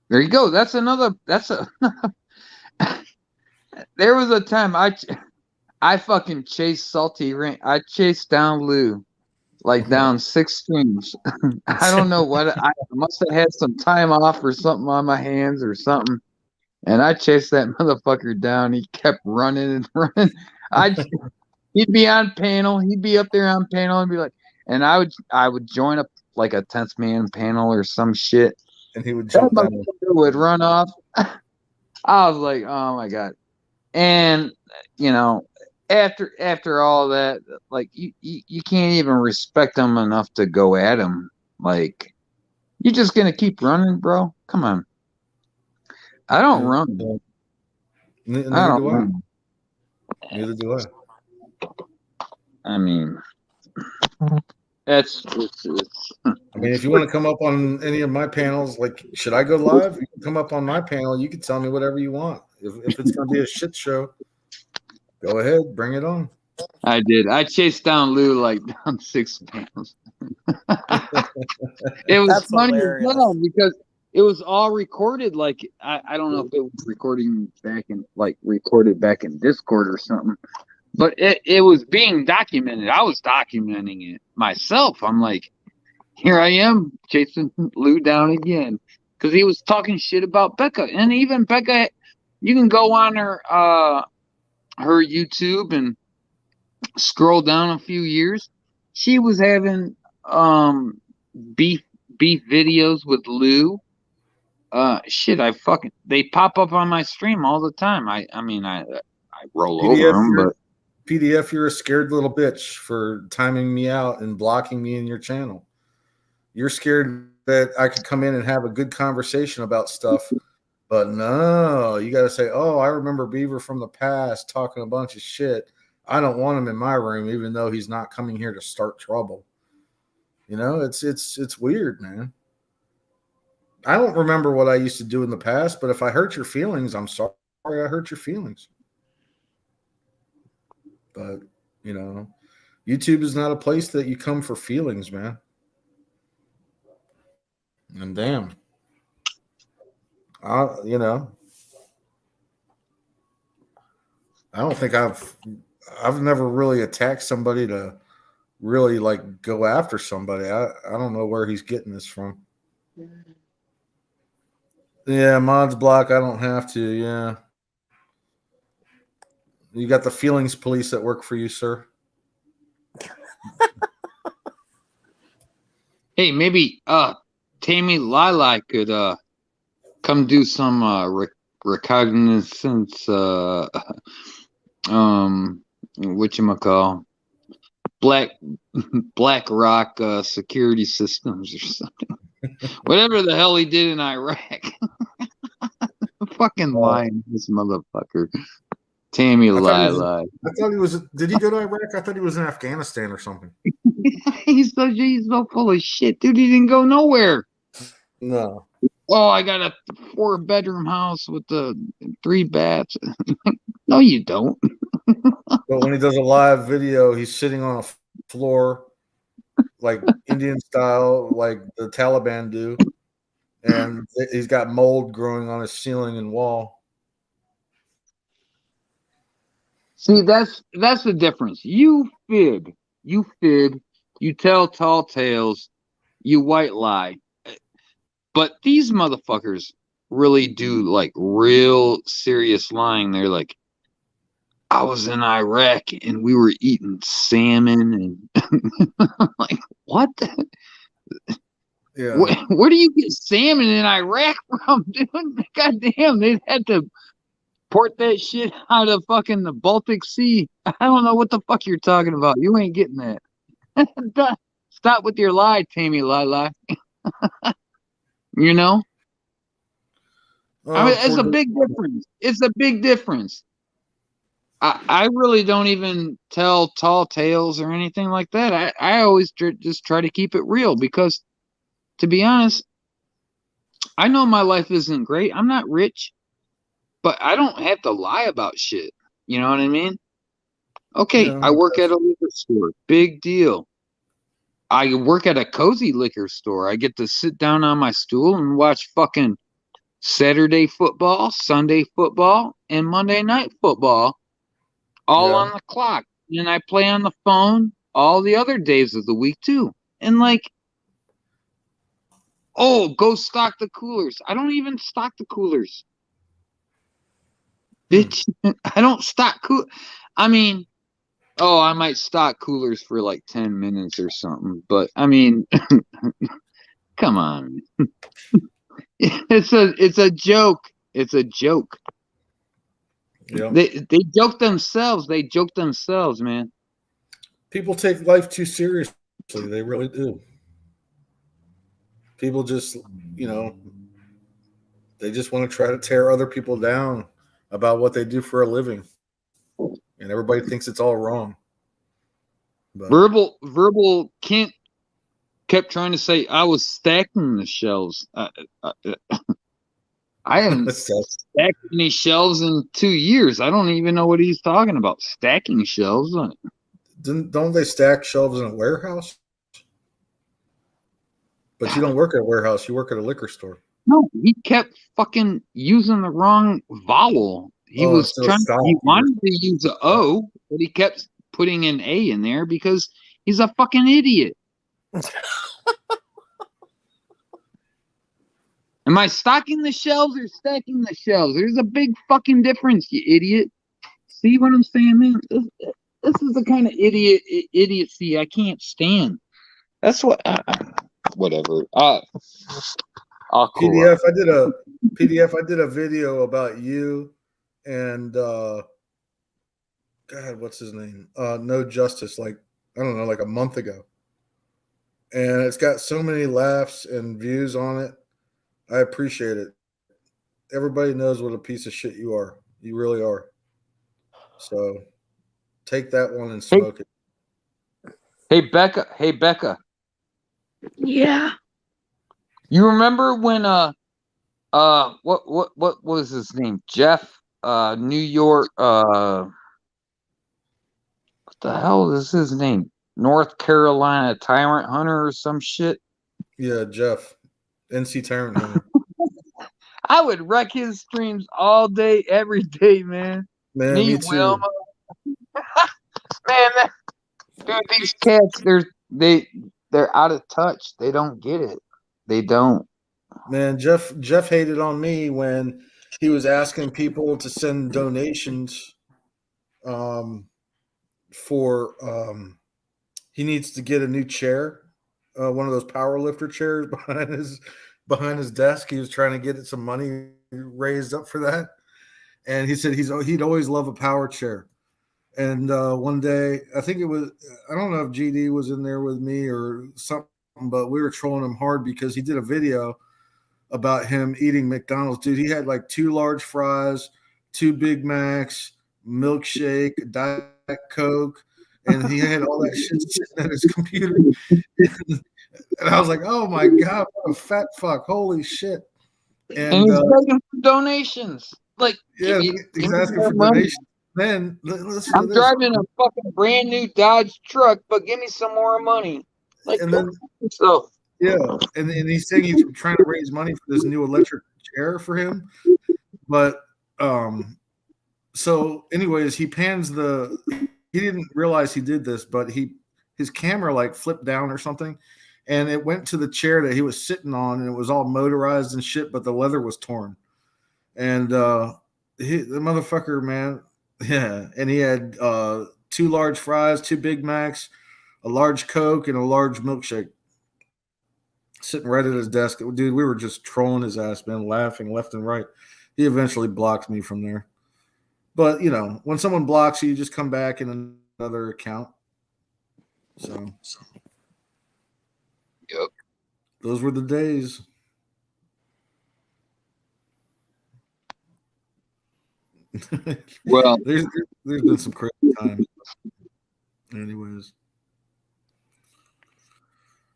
There you go. That's a. There was a time I fucking chased Salty Rain. I chased down Lou, like down 6 streams. I don't know what I must have had some time off or something on my hands or something. And I chased that motherfucker down. He kept running and running. He'd be on panel. He'd be up there on panel and be like, and I would join up like a 10th man panel or some shit. And he would That jump down. motherfucker would run off. I was like, oh my God. And you know, after all that, like you can't even respect him enough to go at him. Like, you're just gonna keep running, bro? Come on. I don't run. Neither I don't do I. run. Neither do I. I mean, it's I mean, if you want to come up on any of my panels, like, should I go live? You can come up on my panel. You can tell me whatever you want. If it's going to be a shit show, go ahead, bring it on. I did. I chased down Lou like down 6 panels. It was That's funny hilarious. as well because it was all recorded. Like I don't know if it was recorded back in Discord or something, but it was being documented. I was documenting it myself. I'm like, here I am chasing Lou down again because he was talking shit about Becca, and even Becca, you can go on her YouTube and scroll down a few years. She was having beef videos with Lou. Shit, they pop up on my stream all the time. I roll PDF, over them, but PDF, you're a scared little bitch for timing me out and blocking me in your channel. You're scared that I could come in and have a good conversation about stuff, but no, you got to say, "Oh, I remember Beaver from the past talking a bunch of shit. I don't want him in my room, even though he's not coming here to start trouble." You know, it's weird, man. I don't remember what I used to do in the past, but if I hurt your feelings, I'm sorry I hurt your feelings. But, you know, YouTube is not a place that you come for feelings, man. And damn. You know, I don't think I've never really attacked somebody to really like go after somebody. I don't know where he's getting this from. Yeah, mods block. I don't have to. Yeah. You got the feelings police that work for you, sir. hey, maybe Tammy Lila could come do some reconnaissance whatchamacall Black Rock security systems or something. Whatever the hell he did in Iraq. Fucking lying, this motherfucker. Tammy I thought he was. Lila. I thought he was. Did he go to Iraq? I thought he was in Afghanistan or something. he's so full of shit, dude. He didn't go nowhere. No. Oh, I got a 4-bedroom house with the 3 baths. No, you don't. But when he does a live video, he's sitting on a floor, like Indian style, like the Taliban do, and he's got mold growing on his ceiling and wall. See, that's the difference. You fib, you tell tall tales, you white lie. But these motherfuckers really do like real serious lying. They're like, I was in Iraq and we were eating salmon and like, what? Yeah. Where do you get salmon in Iraq from, dude? Goddamn, they had to port that shit out of fucking the Baltic Sea. I don't know what the fuck you're talking about. You ain't getting that. Stop with your lie, Tammy Lila. You know? I mean, it's a big difference. It's a big difference. I really don't even tell tall tales or anything like that. I always just try to keep it real because, to be honest, I know my life isn't great. I'm not rich, but I don't have to lie about shit. You know what I mean? Okay, Yeah. I work at a liquor store. Big deal. I work at a cozy liquor store. I get to sit down on my stool and watch fucking Saturday football, Sunday football, and Monday night football all on the clock. And I play on the phone all the other days of the week too. And like, oh, go stock the coolers. I don't even stock the coolers. Bitch, I don't stock I mean, oh, I might stock coolers for like 10 minutes or something, but I mean, come on. It's a joke. It's a joke. Yeah. They joke themselves. They joke themselves, man. People take life too seriously. They really do. People just, they just want to try to tear other people down about what they do for a living. And everybody thinks it's all wrong. But Verbal Kent kept trying to say I was stacking the shelves. I haven't stacked any shelves in 2 years. I don't even know what he's talking about. Stacking shelves. Don't they stack shelves in a warehouse? But you don't work at a warehouse. You work at a liquor store. No, he kept fucking using the wrong vowel. He was trying. He wanted to use a O, but he kept putting an A in there because he's a fucking idiot. Am I stocking the shelves or stacking the shelves? There's a big fucking difference, you idiot. See what I'm saying, man? This is the kind of idiocy I can't stand. That's what. Whatever. I'll PDF. I did a video about you and God, what's his name? No Justice. Like, I don't know, like a month ago, and it's got so many laughs and views on it. I appreciate it. Everybody knows what a piece of shit you are. You really are. So take that one and smoke it. Hey Becca. Yeah. You remember when what was his name? Jeff New York what the hell is his name? North Carolina Tyrant Hunter or some shit? Yeah, Jeff. NC Tyrant Hunter. I would wreck his streams all day, every day, man. Man, me too. Wilma. Man, dude, these cats, they're out of touch. They don't get it. They don't. Man, Jeff hated on me when he was asking people to send donations for he needs to get a new chair, one of those power lifter chairs behind his desk. He was trying to get some money raised up for that. And he said he'd always love a power chair. And one day, I think it was, I don't know if GD was in there with me or but we were trolling him hard because he did a video about him eating McDonald's. Dude, he had like 2 large fries, 2 Big Macs, milkshake, Diet Coke, and he had all that shit sitting at his computer. And I was like, oh my God, what a fat fuck. Holy shit. And And he's begging for donations. Like, yeah, give he's me asking more for money. donations. Then listen to I'm this. driving a fucking brand new Dodge truck, but give me some more money. Like, And then so yeah, and he's saying he's trying to raise money for this new electric chair for him. But so anyways, he pans he didn't realize he did this, but his camera like flipped down or something, and it went to the chair that he was sitting on, and it was all motorized and shit, but the leather was torn. And the motherfucker, man, yeah, and he had 2 large fries, 2 Big Macs, a large Coke, and a large milkshake sitting right at his desk. Dude, we were just trolling his ass, man, laughing left and right. He eventually blocked me from there. But, you know, when someone blocks you, you just come back in another account. So, yep. Those were the days. Well, there's been some crazy times. Anyways.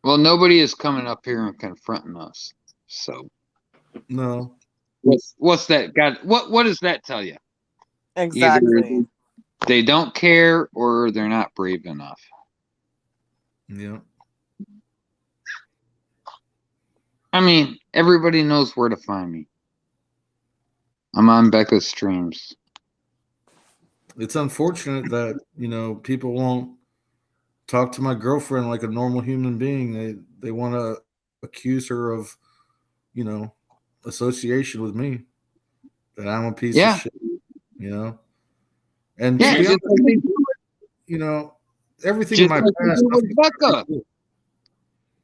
Well, nobody is coming up here and confronting us. So No. What's that got? What does that tell you? Exactly. Either they don't care or they're not brave enough. Yeah. I mean, everybody knows where to find me. I'm on Becca's streams. It's unfortunate that, you know, people won't talk to my girlfriend like a normal human being. They want to accuse her of, you know, association with me. That I'm a piece of shit, you know. And to be honest, you know, everything in my past. Becca.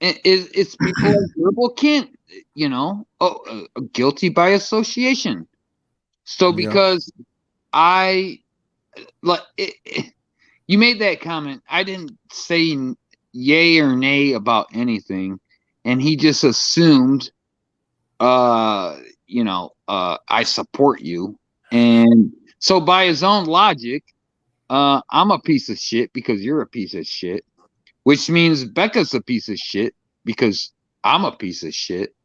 It's people like verbal can't, you know, guilty by association. So because you made that comment, I didn't say yay or nay about anything, and he just assumed, you know, I support you, and so by his own logic, I'm a piece of shit because you're a piece of shit, which means Becca's a piece of shit because I'm a piece of shit,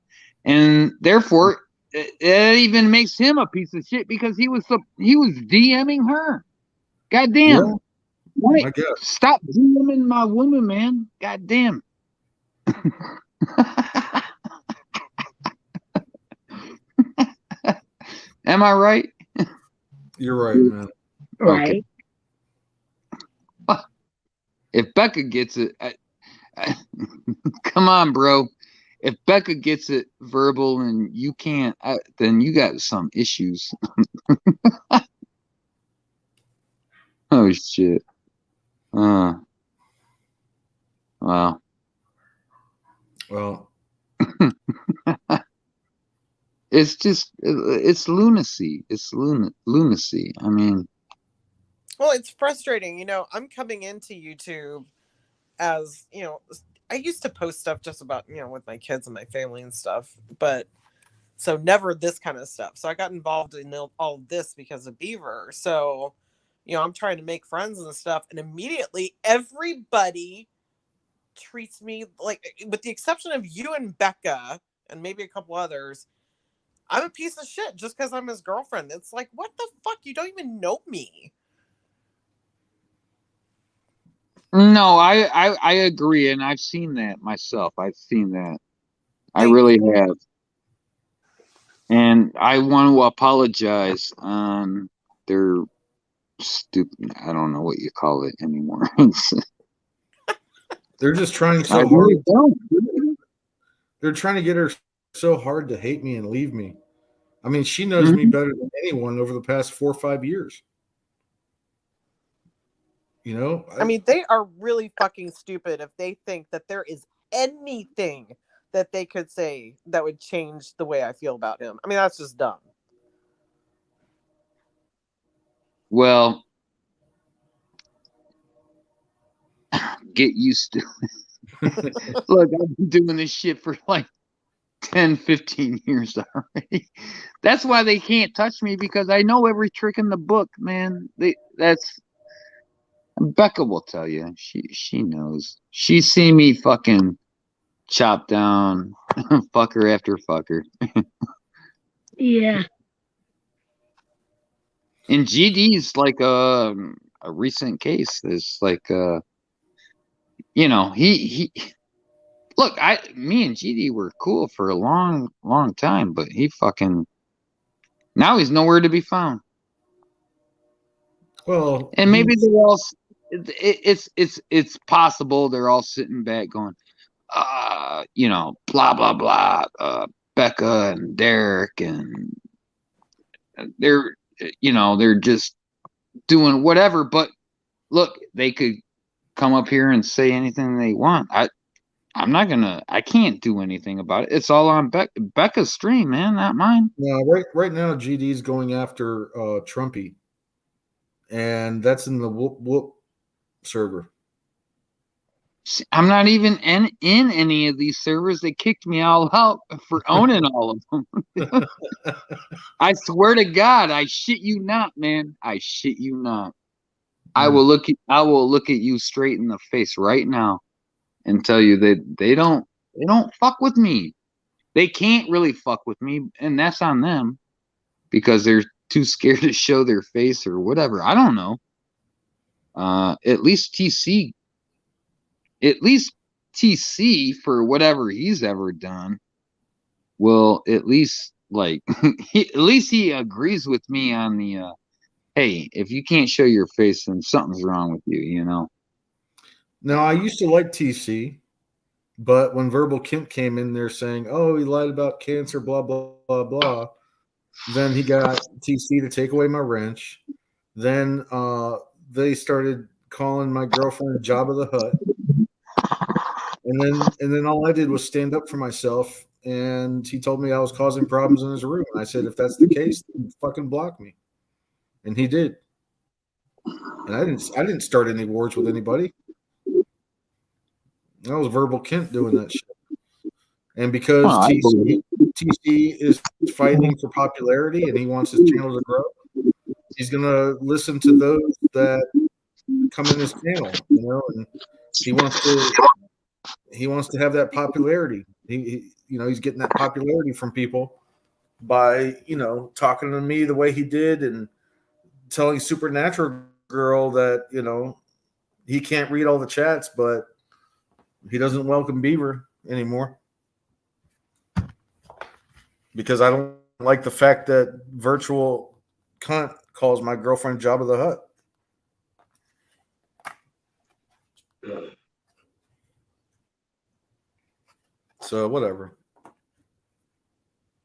and therefore it even makes him a piece of shit because he was DMing her. Goddamn! Yeah, right. Stop DMing my woman, man. Goddamn. Am I right? You're right, man. Right. Okay. If Becca gets it, come on, bro. If Becca gets it verbal and you can't, then you got some issues. Oh shit. Wow. Well, it's just it's lunacy. It's lunacy. I mean, well, it's frustrating. You know, I'm coming into YouTube as, you know, I used to post stuff just about, you know, with my kids and my family and stuff, but so never this kind of stuff. So I got involved in all this because of Beaver. So, you know, I'm trying to make friends and stuff, and immediately everybody treats me like, with the exception of you and Becca and maybe a couple others, I'm a piece of shit just because I'm his girlfriend. It's like, what the fuck? You don't even know me. no, I agree, and I've seen that myself. I've seen that. I really have. And I want to apologize on their stupid, I don't know what you call it anymore. They're just trying so hard. They're trying to get her so hard to hate me and leave me. I mean, she knows me better than anyone over the past 4 or 5 years. You know? I mean, they are really fucking stupid if they think that there is anything that they could say that would change the way I feel about him. I mean, that's just dumb. Well, get used to it. Look, I've been doing this shit for like 10, 15 years already. That's why they can't touch me, because I know every trick in the book, man. That's Becca will tell you. She knows. She's seen me fucking chop down fucker after fucker. Yeah. And GD's like a recent case. It's like you know, he look, me and GD were cool for a long time, but he fucking now he's nowhere to be found. Well, And maybe they're all it's possible they're all sitting back going, you know, blah blah blah, Becca and Derek, and they're, you know, they're just doing whatever. But look, they could come up here and say anything they want. I can't do anything about it. It's all on Becca's stream, man, not mine. no, right now GD's going after Trumpy, and that's in the whoop whoop server. I'm not even in any of these servers. They kicked me all out for owning all of them. I swear to God, I shit you not, man. I shit you not. I will look at you straight in the face right now and tell you that they don't fuck with me. They can't really fuck with me, and that's on them because they're too scared to show their face or whatever. I don't know. At least TC for whatever he's ever done will at least like at least he agrees with me on the hey, if you can't show your face, then something's wrong with you, you know. Now, I used to like TC, but when Verbal Kint came in there saying, "Oh, he lied about cancer," blah blah blah blah, then he got TC to take away my wrench. Then they started calling my girlfriend Jabba the Hutt, and then all I did was stand up for myself. And he told me I was causing problems in his room. And I said, if that's the case, then fucking block me. And he did. And I didn't start any wars with anybody. That was Verbal Kint doing that shit. And because TC is fighting for popularity and he wants his channel to grow, he's gonna listen to those that come in his channel, you know, and he wants to have that popularity. He you know, he's getting that popularity from people by, you know, talking to me the way he did and telling Supernatural Girl that, you know, he can't read all the chats, but he doesn't welcome Beaver anymore because I don't like the fact that Virtual Cunt calls my girlfriend Jabba the Hutt. So whatever.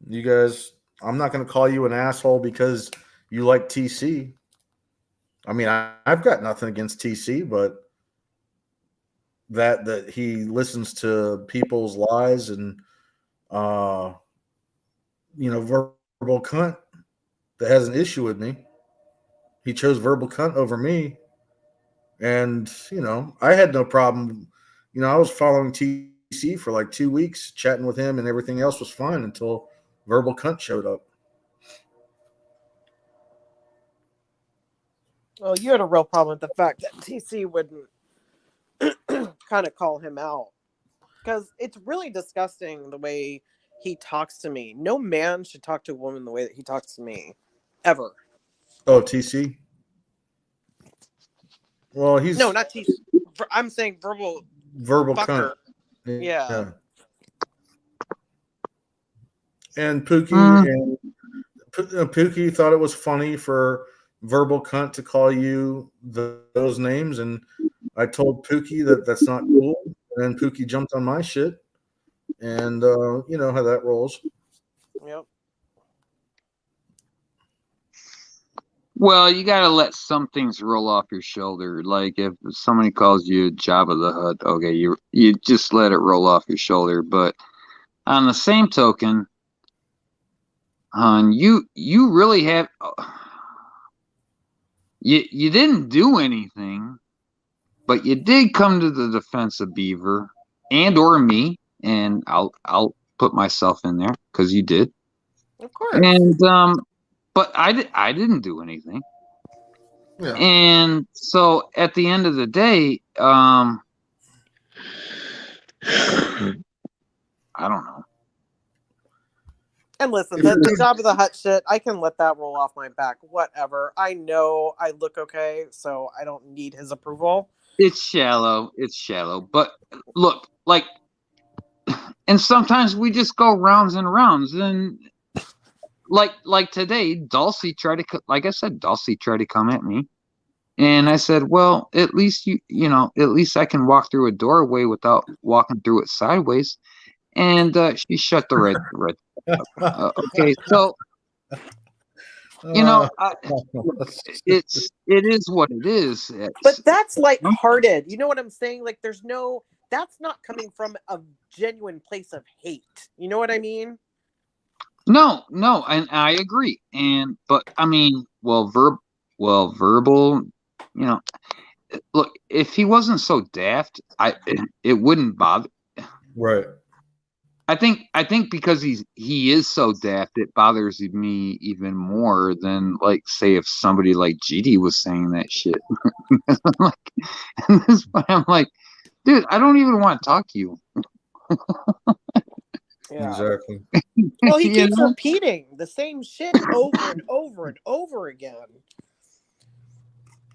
You guys, I'm not going to call you an asshole because you like TC. I mean, I've got nothing against TC, but that he listens to people's lies and you know, Verbal Cunt that has an issue with me. He chose Verbal Cunt over me. And, you know, I had no problem. You know, I was following TC for like 2 weeks, chatting with him, and everything else was fine until Verbal Cunt showed up. Well, you had a real problem with the fact that TC wouldn't kind of call him out because it's really disgusting the way he talks to me. No man should talk to a woman the way that he talks to me, ever. Oh, TC? Well, he's no, not TC. I'm saying verbal Cunt. Yeah. And Pookie Pookie thought it was funny for Verbal Cunt to call you those names, and I told Pookie that that's not cool. And then Pookie jumped on my shit, and you know how that rolls. Yep. Well, you gotta let some things roll off your shoulder. Like if somebody calls you Jabba the Hutt, okay, you just let it roll off your shoulder. But on the same token, hon, you really have you didn't do anything, but you did come to the defense of Beaver. and or me, and I'll put myself in there because you did. Of course. And but I didn't do anything. Yeah. And so at the end of the day, I don't know. And listen, the job of the hut shit, I can let that roll off my back. Whatever. I know I look okay, so I don't need his approval. It's shallow. But look, like, and sometimes we just go rounds and rounds. And like today, Dulcie tried to, like I said, Dulcie tried to come at me. And I said, well, at least at least I can walk through a doorway without walking through it sideways. And she shut the red. Okay, so it is what it is. But that's lighthearted. You know what I'm saying? Like, that's not coming from a genuine place of hate. You know what I mean? No, and I agree. But I mean, verbal. Look, if he wasn't so daft, it wouldn't bother. Right. I think because he is so daft, it bothers me even more than, like, say if somebody like GD was saying that shit. And this point, I'm like, dude, I don't even want to talk to you. Yeah. Exactly. Well, he keeps repeating the same shit over and over and over again.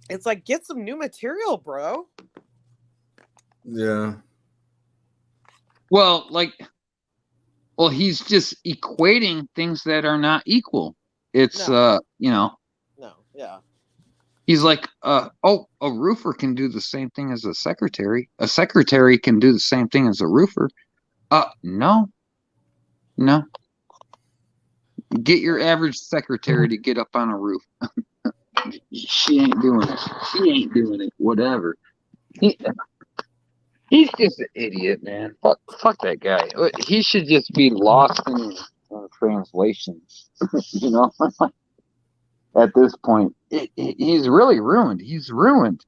It's like, get some new material, bro. Yeah. Well, he's just equating things that are not equal. It's No, yeah. He's like, a roofer can do the same thing as a secretary. A secretary can do the same thing as a roofer. No. Get your average secretary to get up on a roof. She ain't doing it. Whatever. He's just an idiot, man. Fuck that guy. He should just be lost in translations. At this point, he's really ruined. He's ruined.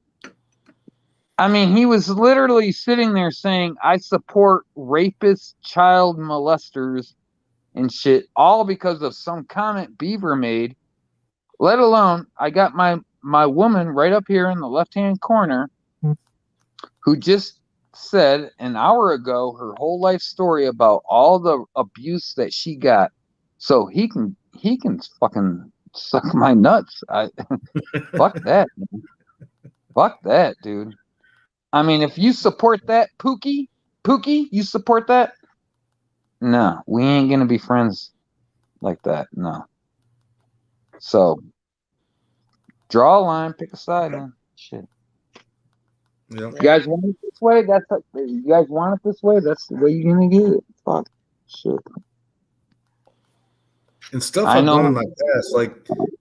I mean, he was literally sitting there saying, I support rapists, child molesters, and shit, all because of some comment Beaver made. Let alone, I got my woman right up here in the left-hand corner who just said an hour ago her whole life story about all the abuse that she got. So he can fucking suck my nuts. Fuck that, man. Fuck that, dude. I mean, if you support that, Pookie, you support that? No, we ain't gonna be friends like that. No. So draw a line, pick a side, man. Shit. Yeah. You guys want it this way? You guys want it this way? That's the way you're gonna get it. Fuck. Shit. And stuff I've done in my past, like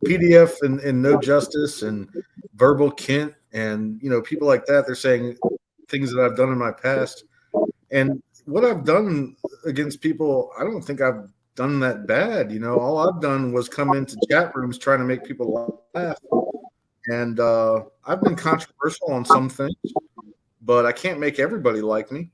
PDF and No Justice and Verbal Kent and people like that, they're saying things that I've done in my past. And what I've done against people, I don't think I've done that bad. All I've done was come into chat rooms trying to make people laugh. And I've been controversial on some things, but I can't make everybody like me,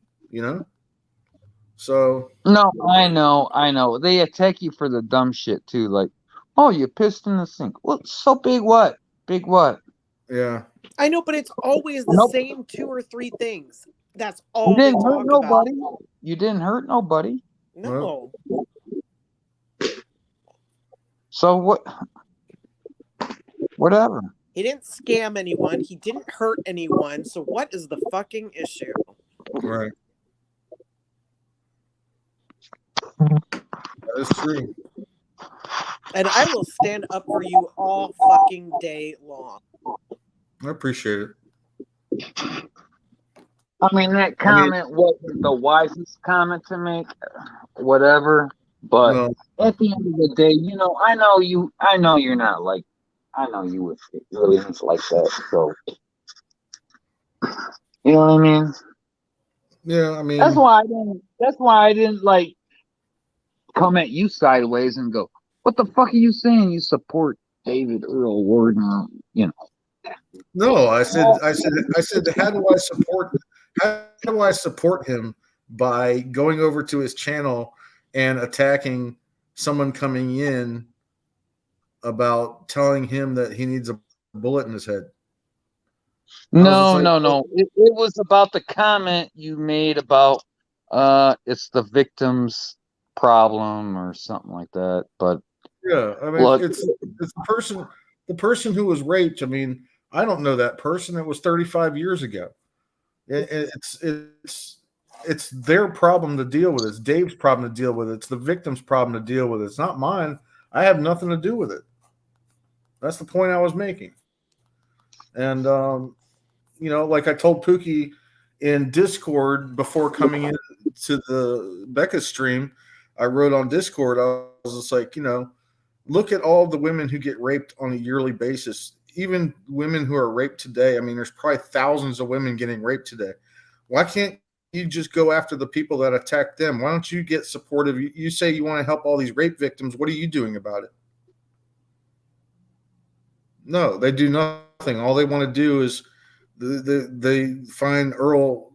So no, I know. They attack you for the dumb shit too. Like, oh, you pissed in the sink. Well, so big what? Big what? Yeah. I know, but it's always the same 2 or 3 things. That's all You didn't they hurt talk nobody. about. You didn't hurt nobody. No. So what? Whatever. He didn't scam anyone. He didn't hurt anyone. So what is the fucking issue? Right. That is true. And I will stand up for you all fucking day long. I appreciate it. I mean, that comment wasn't the wisest comment to make, whatever. But at the end of the day, I know you're not like, I know you would really ain't like that. So, you know what I mean? Yeah, I mean, that's why I didn't like come at you sideways and go, what the fuck are you saying? You support David Earl Warden, No, I said, how do I support him by going over to his channel and attacking someone coming in about telling him that he needs a bullet in his head. No. It was about the comment you made about it's the victim's problem or something like that. But yeah, I mean, look, it's the person who was raped. I mean, I don't know that person. It was 35 years ago. It's their problem to deal with. It's Dave's problem to deal with. It's the victim's problem to deal with. It's not mine. I have nothing to do with it. That's the point I was making. And like I told Pookie in Discord before coming in to the Becca stream, I wrote on Discord, I was just like, look at all the women who get raped on a yearly basis, even women who are raped today. I mean, there's probably thousands of women getting raped today. Why can't you just go after the people that attack them? Why don't you get supportive? You say you want to help all these rape victims. What are you doing about it? No, they do nothing. All they want to do is they find Earl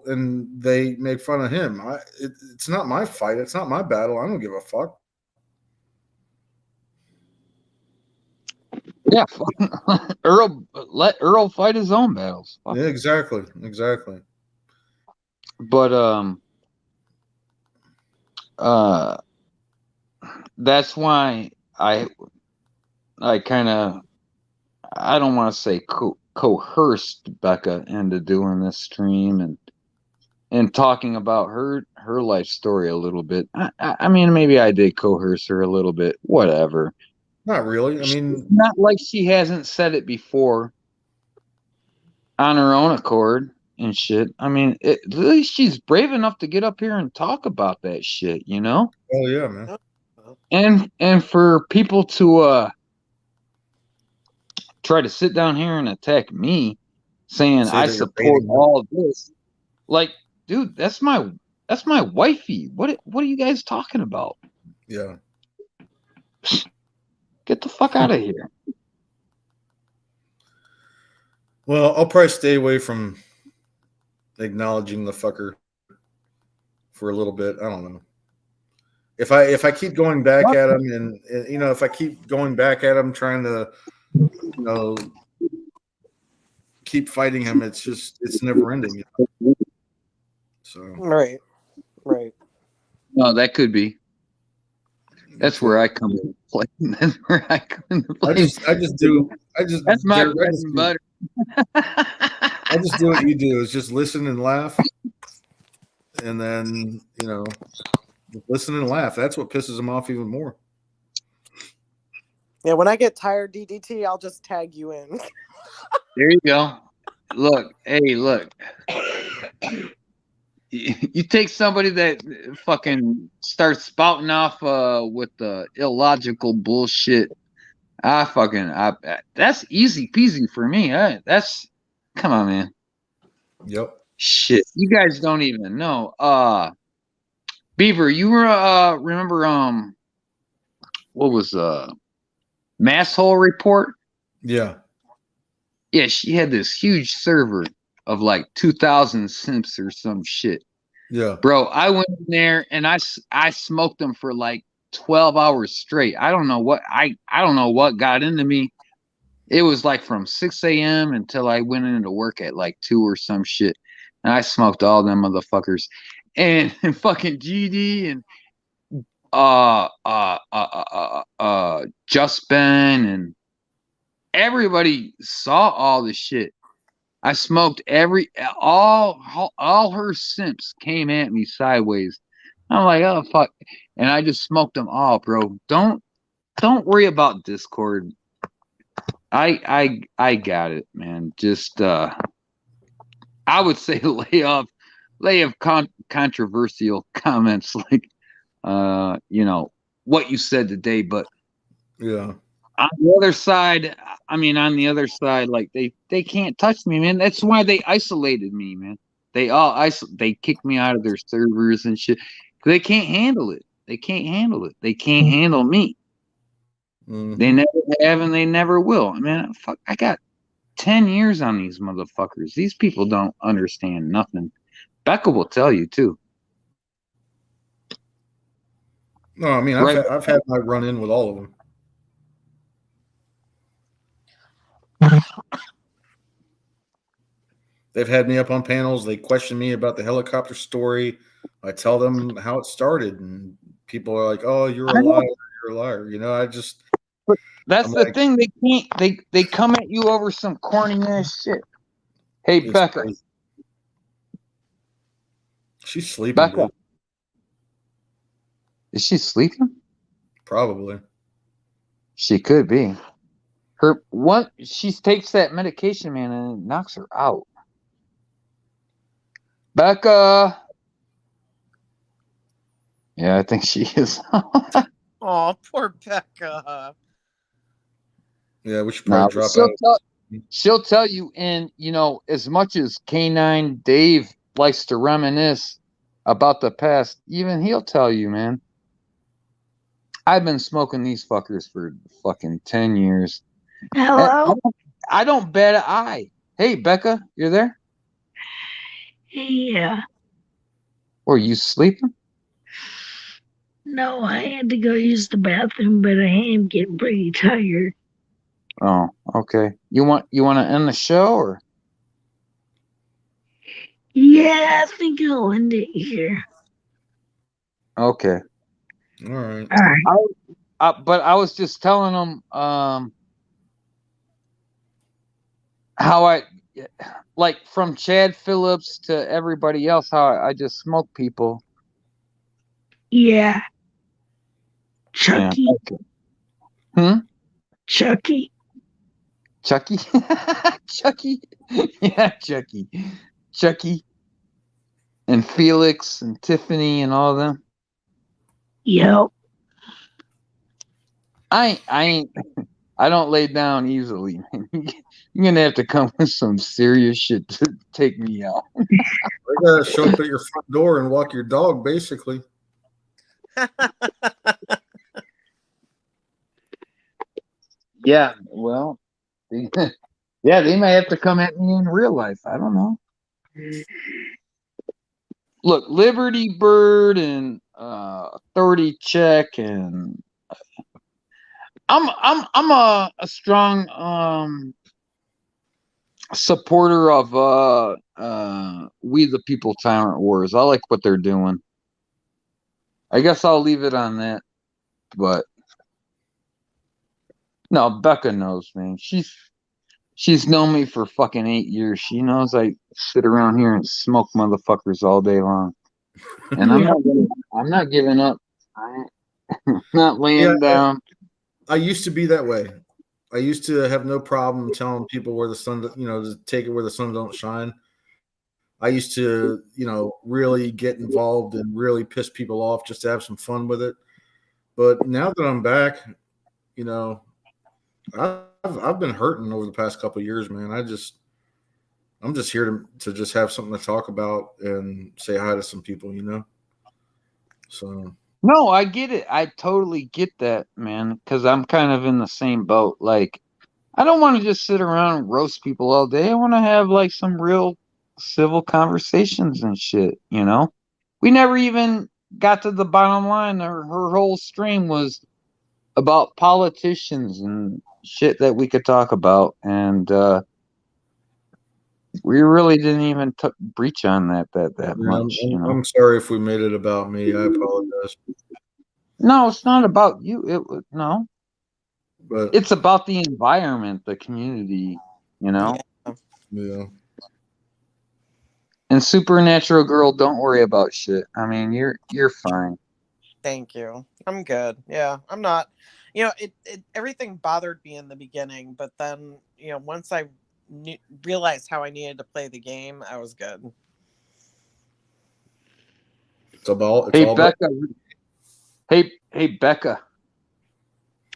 and they make fun of him. It's not my fight. It's not my battle. I don't give a fuck. yeah, let Earl fight his own battles. Fuck. Yeah, exactly. But that's why I kind of, I don't want to say coerced Becca into doing this stream and talking about her life story a little bit. I mean, maybe I did coerce her a little bit. Whatever. Not really. I mean, It's not like she hasn't said it before on her own accord and shit. I mean, at least she's brave enough to get up here and talk about that shit, Oh yeah, And man. for people to try to sit down here and attack me, saying I support all of this, like, dude, that's my wifey. What are you guys talking about? Yeah. Get the fuck out of here. Well, I'll probably stay away from acknowledging the fucker for a little bit. I don't know. If I keep going back at him and if I keep going back at him trying to keep fighting him, it's never ending. So Right. No, that could be. That's where I come into play. That's where I come into play. That's my bread and butter. I just do what you do, is just listen and laugh. And then, listen and laugh. That's what pisses them off even more. Yeah, when I get tired, DDT, I'll just tag you in. There you go. Look. You take somebody that fucking starts spouting off with the illogical bullshit. That's easy peasy for me. Come on, man. Yep. Shit, you guys don't even know. Beaver, you remember what was Masshole Report? Yeah. Yeah, she had this huge server of like 2,000 simps or some shit. Yeah. Bro, I went in there and I smoked them for like 12 hours straight. I don't know what got into me. It was like from 6 a.m. until I went into work at like 2 or some shit. And I smoked all them motherfuckers. And fucking GD and Just Ben and everybody saw all the shit. I smoked all her simps came at me sideways. I'm like, oh fuck. And I just smoked them all, bro. Don't worry about Discord. I got it, man. Just I would say lay off controversial comments like what you said today, but yeah. On the other side, like they can't touch me, man. That's why they isolated me, man. They kicked me out of their servers and shit. They can't handle it. They can't handle me. Mm-hmm. They never have and they never will. I mean, fuck, I got 10 years on these motherfuckers. These people don't understand nothing. Becca will tell you too. No, I mean Right. I've had my run in with all of them. They've had me up on panels. They question me about the helicopter story. I tell them how it started, and people are like, "Oh, you're a liar. You're a liar." You know, That's I'm the like, thing. They can't. They come at you over some corny ass shit. Hey, it's Becca. crazy. She's sleeping, Becca. dude. Is she sleeping? Probably. She could be. She takes that medication, man, and it knocks her out. Becca. Yeah, I think she is. Oh, poor Becca. Yeah, we should probably drop she'll out. she'll tell you, and as much as K9 Dave likes to reminisce about the past, even he'll tell you, man. I've been smoking these fuckers for fucking 10 years. Hello? I don't bat an eye. Hey, Becca, you're there? Yeah. Were you sleeping? No, I had to go use the bathroom, but I am getting pretty tired. Oh, okay. You want to end the show or? Yeah, I think I'll end it here. Okay. All right. All right. But I was just telling them how I like from Chad Phillips to everybody else how I just smoke people. Yeah. Chucky. Yeah. Okay. Chucky. Chucky? Chucky? Yeah, Chucky. And Felix and Tiffany and all of them. Yep. I don't lay down easily, man. You're gonna have to come with some serious shit to take me out. I gotta show up at your front door and walk your dog, basically. Yeah, well, they might have to come at me in real life. I don't know. Look, Liberty Bird and 30 Check, and I'm a strong supporter of We the People Tyrant Wars. I like what they're doing. I guess I'll leave it on that. But no, Becca knows, man. She's known me for fucking 8 years. She knows I sit around here and smoke motherfuckers all day long. And I'm not giving up. I'm not laying down. I used to be that way. I used to have no problem telling people where the sun, to take it where the sun don't shine. I used to, really get involved and really piss people off just to have some fun with it. But now that I'm back, I've been hurting over the past couple of years, man. I'm just here to just have something to talk about and say hi to some people, So No, I get it. I totally get that, man, because I'm kind of in the same boat. Like, I don't want to just sit around and roast people all day. I want to have like some real civil conversations and shit, We never even got to the bottom line. Her whole stream was about politicians and shit that we could talk about. And we really didn't even breach on that much, I'm sorry if we made it about me. I apologize. No, it's not about you. No. But it's about the environment, the community, Yeah. And Supernatural Girl, don't worry about shit. I mean, you're fine. Thank you. I'm good. Yeah, I'm not. It everything bothered me in the beginning, but then once I realized how I needed to play the game, I was good. Hey, Becca. Hey, Becca.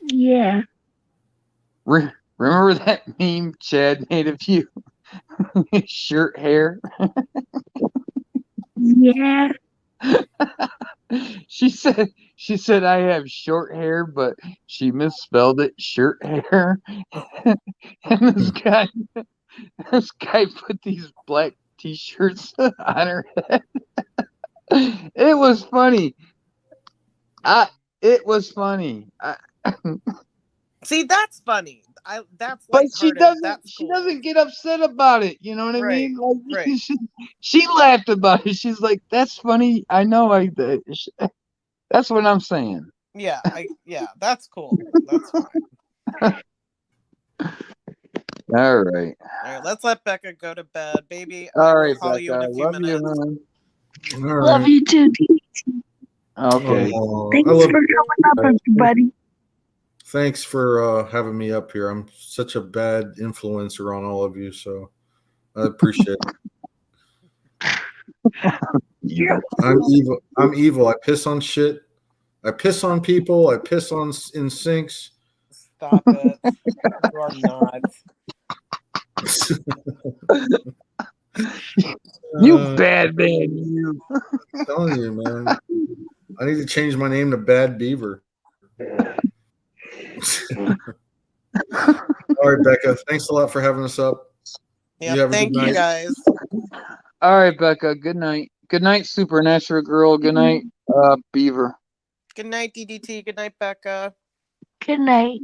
Yeah. Remember that meme Chad made of you? Shirt hair. Yeah. She said I have short hair, but she misspelled it shirt hair. And this guy put these black t-shirts on her head. It was funny. It was funny. See, that's funny. That's But lighthearted. That's she cool. doesn't get upset about it. You know what I Right, mean? Like, right. she laughed about it. She's like, "That's funny. I know. That's what I'm saying." Yeah, that's cool. That's fine. All right. All right, let's let Becca go to bed, baby. I All will right, call you in Becca. a few Love you, minutes. man. All Love right. you too, DDT. Okay. Oh, Thanks I love for coming up, everybody. Thanks for having me up here. I'm such a bad influencer on all of you, so I appreciate it. Yeah. I'm evil. I'm evil. I piss on shit. I piss on people. I piss on in sinks. Stop it. You are not. You bad man, you. I'm telling you, man. I need to change my name to Bad Beaver. All right, Becca. Thanks a lot for having us up. Yeah, You have a thank good you night. guys. All right, Becca. Good night. Good night, Supernatural Girl. Good night, Beaver. Good night, DDT. Good night, Becca. Good night.